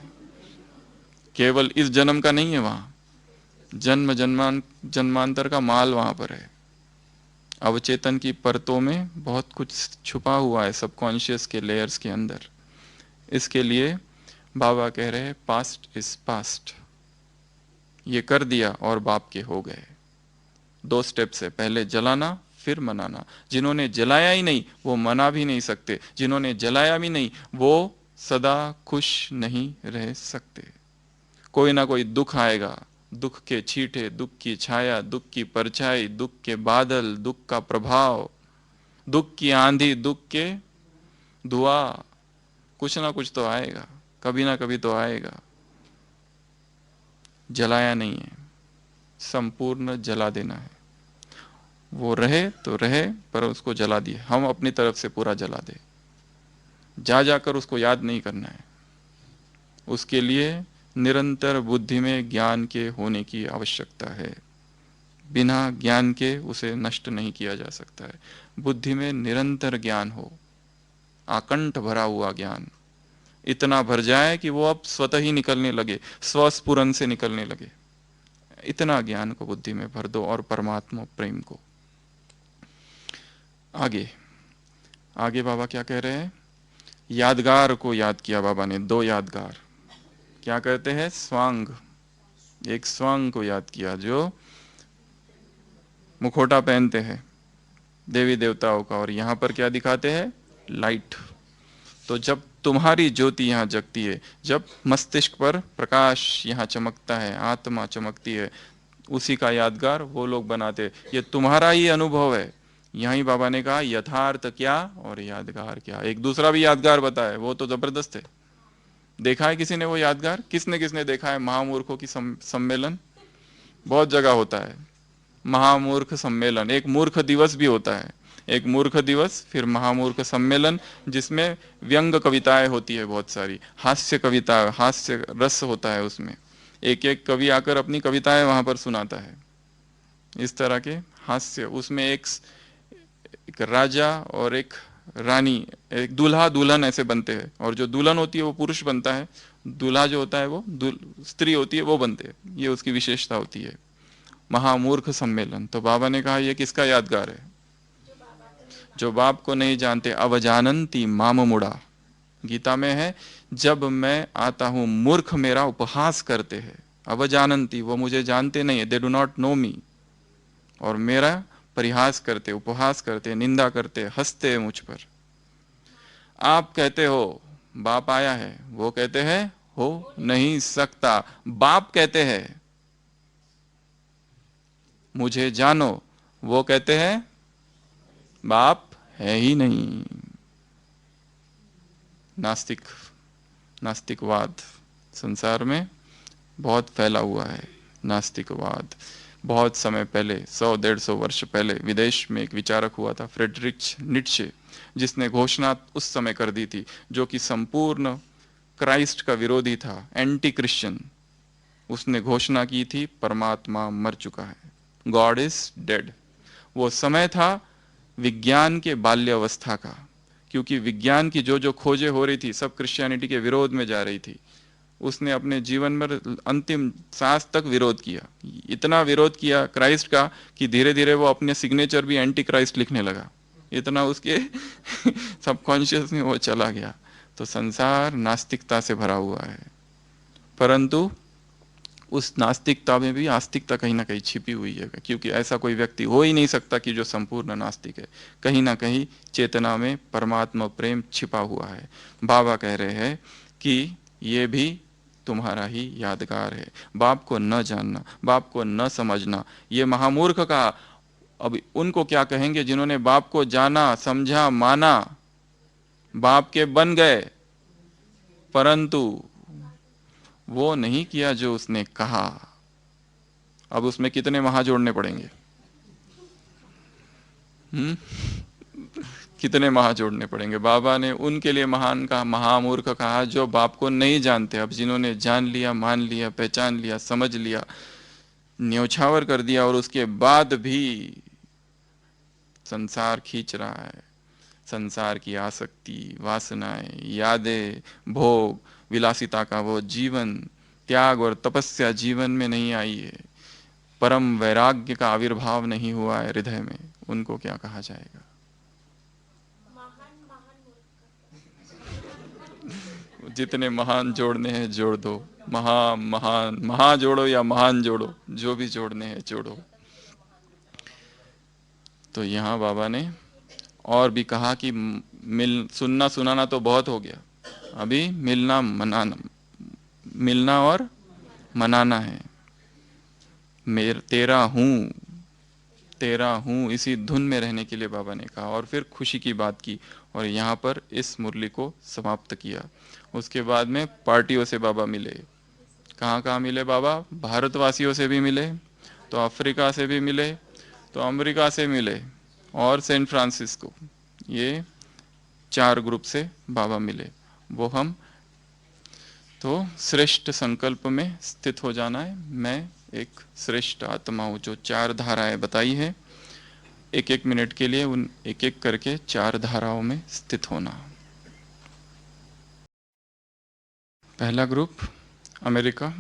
केवल इस जन्म का नहीं है वहां, जन्म जन्मांतर का माल वहां पर है। अवचेतन की परतों में बहुत कुछ छुपा हुआ है, सबकॉन्शियस के लेयर्स के अंदर। इसके लिए बाबा कह रहे हैं पास्ट इज पास्ट। ये कर दिया और बाप के हो गए। दो स्टेप्स है, पहले जलाना फिर मनाना। जिन्होंने जलाया ही नहीं वो मना भी नहीं सकते, जिन्होंने जलाया भी नहीं वो सदा खुश नहीं रह सकते। कोई ना कोई दुख आएगा, दुख के छींटे, दुख की छाया, दुख की परछाई, दुख के बादल, दुख का प्रभाव, दुख की आंधी, दुख के धुआं, कुछ ना कुछ तो आएगा, कभी ना कभी तो आएगा। जलाया नहीं है, संपूर्ण जला देना है। वो रहे तो रहे, पर उसको जला दिए, हम अपनी तरफ से पूरा जला दे। जा जाकर उसको याद नहीं करना है। उसके लिए निरंतर बुद्धि में ज्ञान के होने की आवश्यकता है। बिना ज्ञान के उसे नष्ट नहीं किया जा सकता है। बुद्धि में निरंतर ज्ञान हो, आकंठ भरा हुआ ज्ञान, इतना भर जाए कि वो अब स्वतः ही निकलने लगे, स्वस्फुरन से निकलने लगे। इतना ज्ञान को बुद्धि में भर दो, और परमात्मा प्रेम को। आगे आगे बाबा क्या कह रहे हैं? यादगार को याद किया बाबा ने, दो यादगार। क्या कहते हैं? स्वांग। एक स्वांग को याद किया जो मुखौटा पहनते हैं देवी देवताओं का, और यहाँ पर क्या दिखाते हैं? लाइट। तो जब तुम्हारी ज्योति यहाँ जगती है, जब मस्तिष्क पर प्रकाश यहाँ चमकता है, आत्मा चमकती है, उसी का यादगार वो लोग बनाते। ये तुम्हारा ही अनुभव है। यहीं बाबा ने कहा यथार्थ क्या और यादगार क्या। एक दूसरा भी यादगार बताया, वो तो जबरदस्त है। देखा है किसी ने वो यादगार? किसने किसने देखा है? महामूर्खों की सम्मेलन बहुत जगह होता है। महामूर्ख सम्मेलन, एक मूर्ख दिवस भी होता है। एक मूर्ख दिवस, फिर महामूर्ख सम्मेलन, जिसमें व्यंग कविताएं होती है, बहुत सारी हास्य कविता, हास्य रस होता है उसमें। एक एक कवि आकर अपनी कविताएं वहां पर सुनाता है। इस तरह के हास्य उसमें एक राजा और एक रानी, एक दूल्हा दुल्हन ऐसे बनते हैं, और जो दुल्हन होती है वो पुरुष बनता है, दूल्हा जो होता है वो स्त्री होती है, वो बनते हैं। ये उसकी विशेषता होती है। महामूर्ख सम्मेलन। तो बाबा ने कहा ये किसका यादगार है? जो बाप को नहीं जानते। अवजानंती माम मुड़ा, गीता में है, जब मैं आता हूं मूर्ख मेरा उपहास करते हैं। अवजानंती, वो मुझे जानते नहीं है, दे डू नॉट नो मी, और मेरा परिहास करते, उपहास करते, निंदा करते, हंसते मुझ पर। आप कहते हो बाप आया है, वो कहते हैं हो नहीं सकता। बाप कहते हैं मुझे जानो, वो कहते हैं बाप है ही नहीं। नास्तिक, नास्तिकवाद संसार में बहुत फैला हुआ है। नास्तिकवाद बहुत समय पहले, 100-150 वर्ष पहले विदेश में एक विचारक हुआ था, फ्रेडरिच नीत्शे, जिसने घोषणा उस समय कर दी थी, जो कि संपूर्ण क्राइस्ट का विरोधी था, एंटी क्रिश्चियन। उसने घोषणा की थी परमात्मा मर चुका है, गॉड इज डेड। वो समय था विज्ञान के बाल्यावस्था का, क्योंकि विज्ञान की जो जो खोजें हो रही थी सब क्रिश्चियनिटी के विरोध में जा रही थी। उसने अपने जीवन में अंतिम सांस तक विरोध किया, इतना विरोध किया क्राइस्ट का कि धीरे धीरे वो अपने सिग्नेचर भी एंटी क्राइस्ट लिखने लगा। इतना उसके सबकॉन्शियस में वो चला गया। तो संसार नास्तिकता से भरा हुआ है, परंतु उस नास्तिकता में भी आस्तिकता कहीं ना कहीं छिपी हुई है, क्योंकि ऐसा कोई व्यक्ति हो ही नहीं सकता कि जो संपूर्ण नास्तिक है। कहीं ना कहीं चेतना में परमात्मा प्रेम छिपा हुआ है। बाबा कह रहे हैं कि ये भी तुम्हारा ही यादगार है। बाप को न जानना, बाप को न समझना, ये महामूर्ख कहा। अब उनको क्या कहेंगे जिन्होंने बाप को जाना, समझा, माना, बाप के बन गए, परंतु वो नहीं किया जो उसने कहा। अब उसमें कितने महा जोड़ने पड़ेंगे? कितने महा जोड़ने पड़ेंगे? बाबा ने उनके लिए महान कहा, महामूर्ख कहा जो बाप को नहीं जानते। अब जिन्होंने जान लिया, मान लिया, पहचान लिया, समझ लिया, न्योछावर कर दिया, और उसके बाद भी संसार खींच रहा है, संसार की आसक्ति, वासनाएं, यादें, भोग विलासिता का वो जीवन, त्याग और तपस्या जीवन में नहीं आई है, परम वैराग्य का आविर्भाव नहीं हुआ है हृदय में, उनको क्या कहा जाएगा? जितने महान जोड़ने हैं जोड़ दो, महान महा जोड़ो या महान जोड़ो, जो भी जोड़ने हैं जोड़ो। तो यहाँ बाबा ने और भी कहा कि सुनना सुनाना तो बहुत हो गया, अभी मिलना मनाना, मिलना और मनाना है। तेरा हूँ, तेरा हूँ, इसी धुन में रहने के लिए बाबा ने कहा, और फिर खुशी की बात की, और यहाँ पर इस मुरली को समाप्त किया। उसके बाद में पार्टियों से बाबा मिले, कहाँ कहाँ मिले बाबा? भारतवासियों से भी मिले, तो अफ्रीका से भी मिले, तो अमेरिका से मिले, और सैन फ्रांसिस्को। ये 4 ग्रुप से बाबा मिले। वो हम तो श्रेष्ठ संकल्प में स्थित हो जाना है। मैं एक श्रेष्ठ आत्मा हूँ, जो 4 धाराएं बताई है, एक एक मिनट के लिए उन एक एक करके 4 धाराओं में स्थित होना। पहला ग्रुप अमेरिका।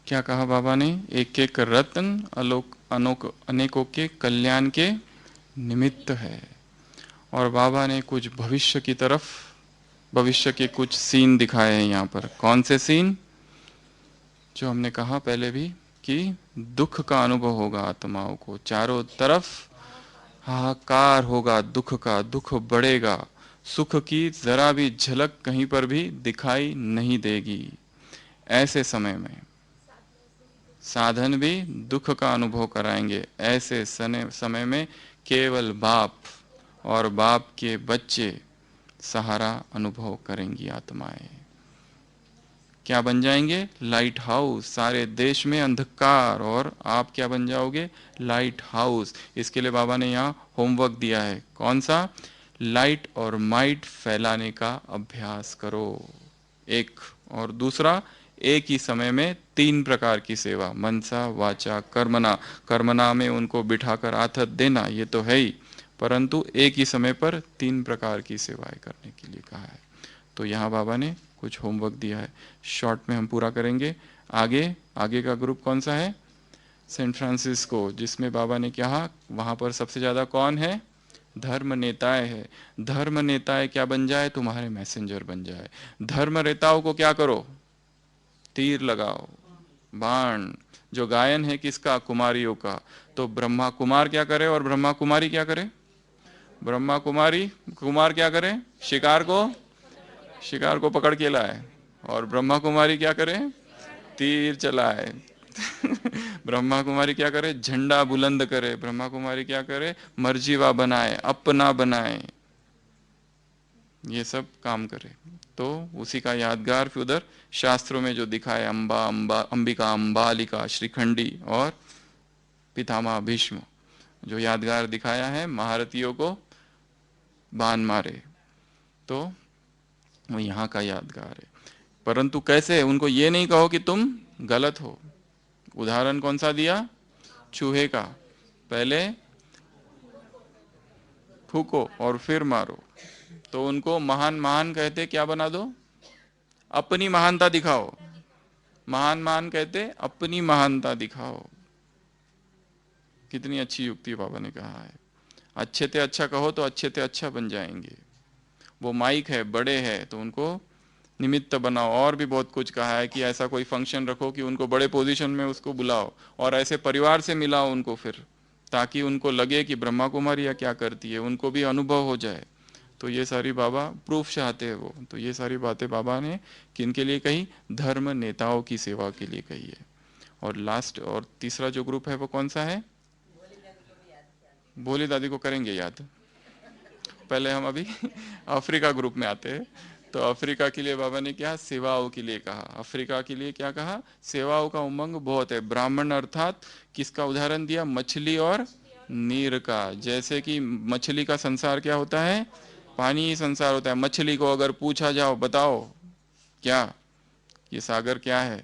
क्या कहा बाबा ने? एक एक रत्न अनेकों के कल्याण के निमित्त है। और बाबा ने कुछ भविष्य की तरफ, भविष्य के कुछ सीन दिखाए हैं यहाँ पर। कौन से सीन? जो हमने कहा पहले भी कि दुख का अनुभव होगा आत्माओं को, चारों तरफ हाहाकार होगा दुख का, दुख बढ़ेगा, सुख की जरा भी झलक कहीं पर भी दिखाई नहीं देगी। ऐसे समय में साधन भी दुख का अनुभव कराएंगे। ऐसे समय में केवल बाप और बाप के बच्चे सहारा अनुभव करेंगी आत्माएं। क्या बन जाएंगे? Light house. सारे देश में अंधकार, और आप क्या बन जाओगे? Light house. इसके लिए बाबा ने यहाँ होमवर्क दिया है। कौन सा? लाइट और माइट फैलाने का अभ्यास करो। एक। और दूसरा, एक ही समय में 3 प्रकार की सेवा, मनसा वाचा कर्मणा। कर्मणा में उनको बिठाकर आथत देना, ये तो है ही, परंतु एक ही समय पर 3 प्रकार की सेवाएं करने के लिए कहा है। तो यहाँ बाबा ने कुछ होमवर्क दिया है, शॉर्ट में हम पूरा करेंगे। आगे आगे का ग्रुप कौन सा है? सैन फ्रांसिस्को, जिसमें बाबा ने कहा वहाँ पर सबसे ज़्यादा कौन है? धर्म नेताएं है। धर्म नेताएं क्या बन जाए? तुम्हारे मैसेंजर बन जाए। धर्म नेताओं को क्या करो? तीर लगाओ, बाण। जो गायन है किसका? कुमारियों का। तो ब्रह्मा कुमार क्या करे और ब्रह्मा कुमारी क्या करे? ब्रह्मा कुमारी कुमार क्या करे? शिकार को पकड़ के लाए। और ब्रह्मा कुमारी क्या करे? तीर चलाए। ब्रह्मा कुमारी क्या करे? झंडा बुलंद करे। ब्रह्मा कुमारी क्या करे? मर्जीवा बनाए, अपना बनाए, ये सब काम करे। तो उसी का यादगार फिर उधर शास्त्रों में जो दिखाए, अंबा अंबा अंबिका, अंबालिका, श्रीखंडी और पितामह भीष्म, जो यादगार दिखाया है, महारथियों को बाण मारे, तो वो यहाँ का यादगार है। परंतु कैसे? उनको ये नहीं कहो कि तुम गलत हो। उदाहरण कौन सा दिया? चूहे का। पहले फूको और फिर मारो। तो उनको महान महान कहते क्या बना दो? अपनी महानता दिखाओ। महान महान कहते अपनी महानता दिखाओ। कितनी अच्छी युक्ति बाबा ने कहा है। अच्छे से अच्छा कहो तो अच्छे से अच्छा बन जाएंगे। वो माइक है, बड़े हैं, तो उनको निमित्त बनाओ। और भी बहुत कुछ कहा है कि ऐसा कोई फंक्शन रखो कि उनको बड़े पोजीशन में उसको बुलाओ, और ऐसे परिवार से मिलाओ उनको फिर, ताकि उनको लगे कि ब्रह्मा कुमारी या क्या करती है, उनको भी अनुभव हो जाए। तो ये सारी बाबा प्रूफ चाहते हैं वो। तो ये सारी बातें बाबा ने किनके लिए कही? धर्म नेताओं की सेवा के लिए कही है। और लास्ट और तीसरा जो ग्रुप है वो कौन सा है? भोली दादी को करेंगे याद। पहले हम अभी अफ्रीका ग्रुप में आते हैं। तो अफ्रीका के लिए बाबा ने क्या? सेवाओं के लिए कहा। अफ्रीका के लिए क्या कहा? सेवाओं का उमंग बहुत है। ब्राह्मण अर्थात किसका उदाहरण दिया? मछली और नीर का। जैसे कि मछली का संसार क्या होता है? पानी ही संसार होता है। मछली को अगर पूछा जाओ, बताओ क्या ये सागर क्या है,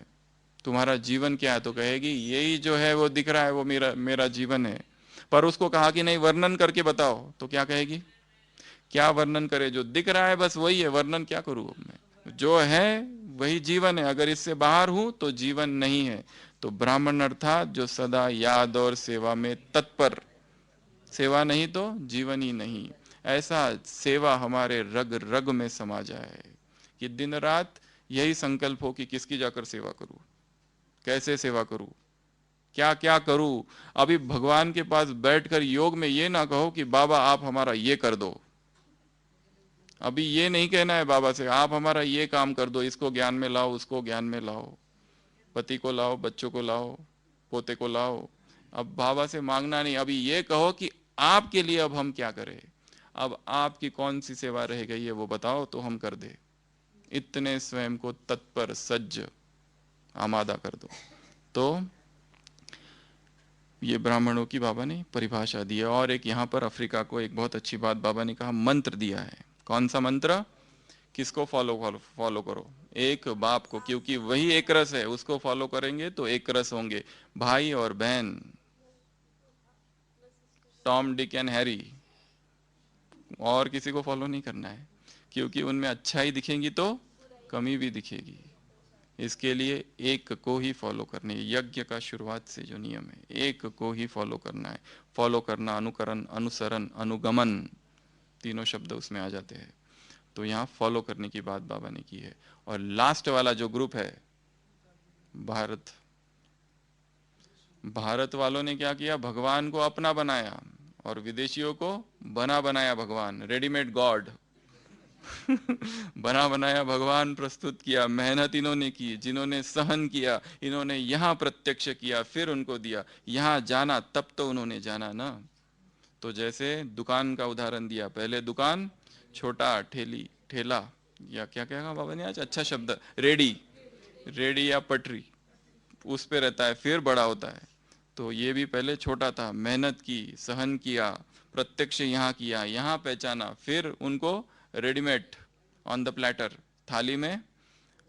तुम्हारा जीवन क्या है, तो कहेगी यही जो है वो दिख रहा है वो मेरा मेरा जीवन है। पर उसको कहा कि नहीं वर्णन करके बताओ, तो क्या कहेगी? क्या वर्णन करे? जो दिख रहा है बस वही है, वर्णन क्या करूं अब मैं? जो है वही जीवन है, अगर इससे बाहर हूं तो जीवन नहीं है। तो ब्राह्मण अर्थात जो सदा याद और सेवा में तत्पर। सेवा नहीं तो जीवन ही नहीं। ऐसा सेवा हमारे रग रग में समा जाए कि दिन रात यही संकल्प हो कि किसकी जाकर सेवा करूं, कैसे सेवा करूं, क्या क्या करूं। अभी भगवान के पास बैठकर योग में ये ना कहो कि बाबा आप हमारा ये कर दो। अभी ये नहीं कहना है बाबा से आप हमारा ये काम कर दो, इसको ज्ञान में लाओ, उसको ज्ञान में लाओ, पति को लाओ, बच्चों को लाओ, पोते को लाओ। अब बाबा से मांगना नहीं, अभी ये कहो कि आपके लिए अब हम क्या करें, अब आपकी कौन सी सेवा रह गई है वो बताओ तो हम कर दे। इतने स्वयं को तत्पर सज्ज आमादा कर दो। तो ये ब्राह्मणों की बाबा ने परिभाषा दी है। और एक यहाँ पर अफ्रीका को एक बहुत अच्छी बात बाबा ने कहा, मंत्र दिया है। कौन सा मंत्र? किसको फॉलो फॉलो फॉलो करो? एक बाप को, क्योंकि वही एक रस है, उसको फॉलो करेंगे तो एक रस होंगे, भाई और बहन, टॉम डिक एंड हैरी। और किसी को फॉलो नहीं करना है, क्योंकि उनमें अच्छाई दिखेंगी तो कमी भी दिखेगी। इसके लिए एक को ही फॉलो करने, यज्ञ का शुरुआत से जो नियम है, एक को ही फॉलो करना है। फॉलो करना, अनुकरण, अनुसरण, अनुगमन, तीनों शब्द उसमें आ जाते हैं। तो यहाँ फॉलो करने की बात बाबा ने की है। और लास्ट वाला जो ग्रुप है, भारत, भारत वालों ने क्या किया? भगवान को अपना बनाया और विदेशियों को बना बनाया भगवान, रेडीमेड गॉड। बना बनाया भगवान प्रस्तुत किया। मेहनत इन्होंने की, जिन्होंने सहन किया, इन्होंने यहाँ प्रत्यक्ष किया, फिर उनको दिया। यहाँ जाना तब तो उन्होंने जाना ना। तो जैसे दुकान का उदाहरण दिया, पहले दुकान छोटा, ठेली, ठेला, या क्या क्या कहा बाबा ने आज अच्छा शब्द, रेडी, रेडी या पटरी, उस पे रहता है, फिर बड़ा होता है। तो ये भी पहले छोटा था, मेहनत की, सहन किया, प्रत्यक्ष यहाँ किया, यहाँ पहचाना, फिर उनको रेडीमेड ऑन द प्लेटर, थाली में,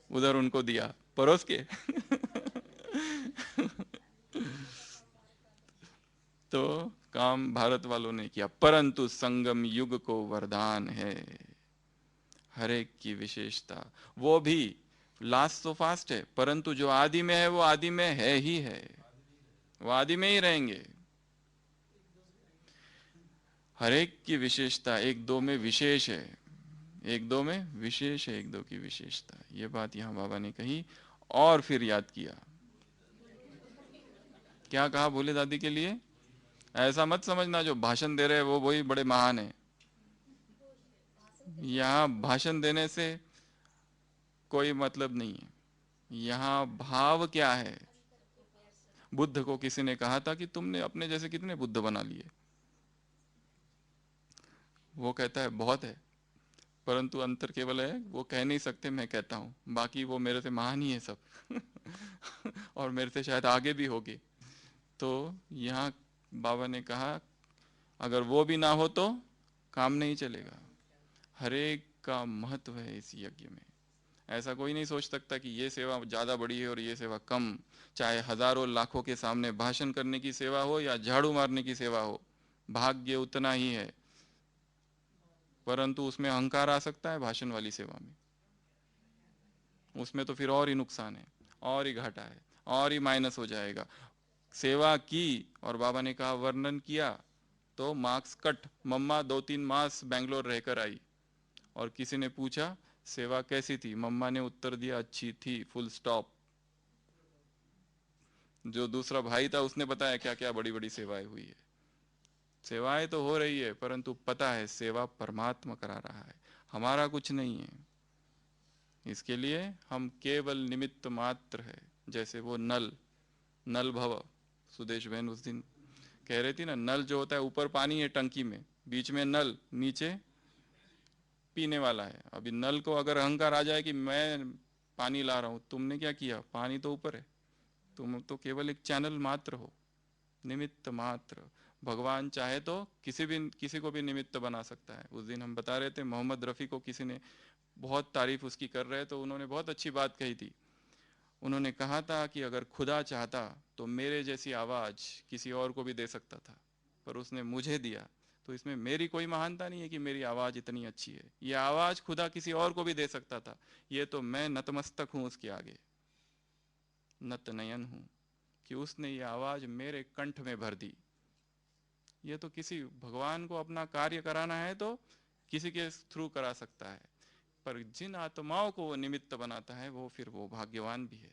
उधर उनको दिया परोस के। तो काम भारत वालों ने किया, परंतु संगम युग को वरदान है, हर एक की विशेषता। वो भी लास्ट तो फास्ट है, परंतु जो आदि में है वो आदि में है ही है, वो आदि में ही रहेंगे। हर एक की विशेषता एक दो में विशेष है, एक दो में विशेष है, एक दो की विशेषता। ये बात यहाँ बाबा ने कही। और फिर याद किया, क्या कहा भोले दादी के लिए? ऐसा मत समझना जो भाषण दे रहे हैं वो वही बड़े महान है। यहाँ भाषण देने से कोई मतलब नहीं है, यहाँ भाव क्या है। बुद्ध को किसी ने कहा था कि तुमने अपने जैसे कितने बुद्ध बना लिए? वो कहता है बहुत है, परंतु अंतर केवल है वो कह नहीं सकते, मैं कहता हूँ, बाकी वो मेरे से महान ही है सब। और मेरे से शायद आगे भी होगी। तो यहाँ बाबा ने कहा, अगर वो भी ना हो तो काम नहीं चलेगा। हरेक का महत्व है इस यज्ञ में। ऐसा कोई नहीं सोच सकता कि ये सेवा ज़्यादा बड़ी है और ये सेवा कम। चाहे हजारों लाखों के सामने भाषण करने की सेवा हो या झाड़ू मारने की सेवा हो, भाग्य उतना ही है। परंतु उसमें अहंकार आ सकता है भाषण वाली सेवा में, उसमें तो फिर और ही नुकसान है, और ही घाटा है, और ही माइनस हो जाएगा। सेवा की और बाबा ने कहा, वर्णन किया, तो मार्क्स कट। मम्मा 2-3 मास बेंगलोर रहकर आई और किसी ने पूछा सेवा कैसी थी, मम्मा ने उत्तर दिया अच्छी थी, फुल स्टॉप। जो दूसरा भाई था उसने बताया क्या क्या बड़ी बड़ी सेवाएं हुई है। सेवाएं तो हो रही है, परंतु पता है सेवा परमात्मा करा रहा है, हमारा कुछ नहीं है। इसके लिए हम केवल निमित्त मात्र है। जैसे वो नल, नल भव, सुदेश बहन उस दिन कह रही थी ना, नल जो होता है ऊपर पानी है टंकी में, बीच में नल, नीचे पीने वाला है। अभी नल को अगर अहंकार आ जाए कि मैं पानी ला रहा हूं, तुमने क्या किया? पानी तो ऊपर है, तुम तो केवल एक चैनल मात्र हो, निमित्त मात्र। भगवान चाहे तो किसी को भी निमित्त बना सकता है। उस दिन हम बता रहे थे, मोहम्मद रफ़ी को किसी ने बहुत तारीफ उसकी कर रहे, तो उन्होंने बहुत अच्छी बात कही थी। उन्होंने कहा था कि अगर खुदा चाहता तो मेरे जैसी आवाज़ किसी और को भी दे सकता था, पर उसने मुझे दिया, तो इसमें मेरी कोई महानता नहीं है कि मेरी आवाज़ इतनी अच्छी है। ये आवाज़ खुदा किसी और को भी दे सकता था, ये तो मैं नतमस्तक हूँ उसके आगे, नत नयन हूँ कि उसने ये आवाज़ मेरे कंठ में भर दी। ये तो किसी भगवान को अपना कार्य कराना है तो किसी के थ्रू करा सकता है, पर जिन आत्माओं को वो निमित्त बनाता है वो फिर वो भाग्यवान भी है।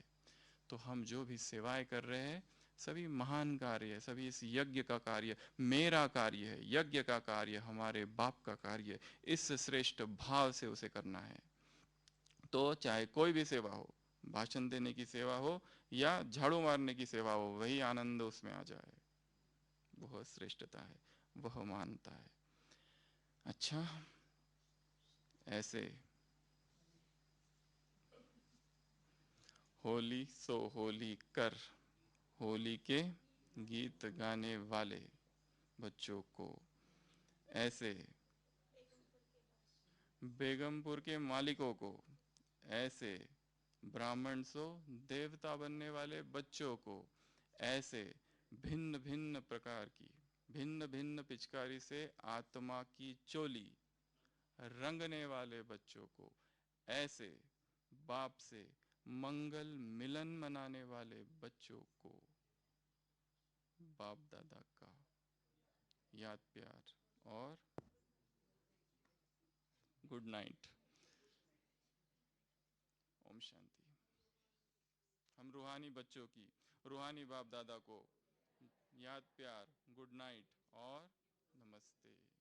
तो हम जो भी सेवाएं कर रहे हैं सभी महान कार्य है, सभी इस यज्ञ का कार्य मेरा कार्य है, यज्ञ का कार्य हमारे बाप का कार्य है। इस श्रेष्ठ भाव से उसे करना है। तो चाहे कोई भी सेवा हो, भाषण देने की सेवा हो या झाड़ू मारने की सेवा हो, वही आनंद उसमें आ जाए, वह श्रेष्ठता है, वह मानता है। अच्छा, ऐसे होली सो होली कर, होली के गीत गाने वाले बच्चों को, ऐसे बेगमपुर के मालिकों को, ऐसे ब्राह्मण सो देवता बनने वाले बच्चों को, ऐसे भिन्न भिन्न प्रकार की, भिन्न भिन्न पिचकारी से आत्मा की चोली रंगने वाले बच्चों को, ऐसे बाप से मंगल मिलन मनाने वाले बच्चों को बाप दादा का याद प्यार और गुड नाइट। ओम शांति। हम रूहानी बच्चों की, रूहानी बाप दादा को याद प्यार, गुड नाइट और नमस्ते।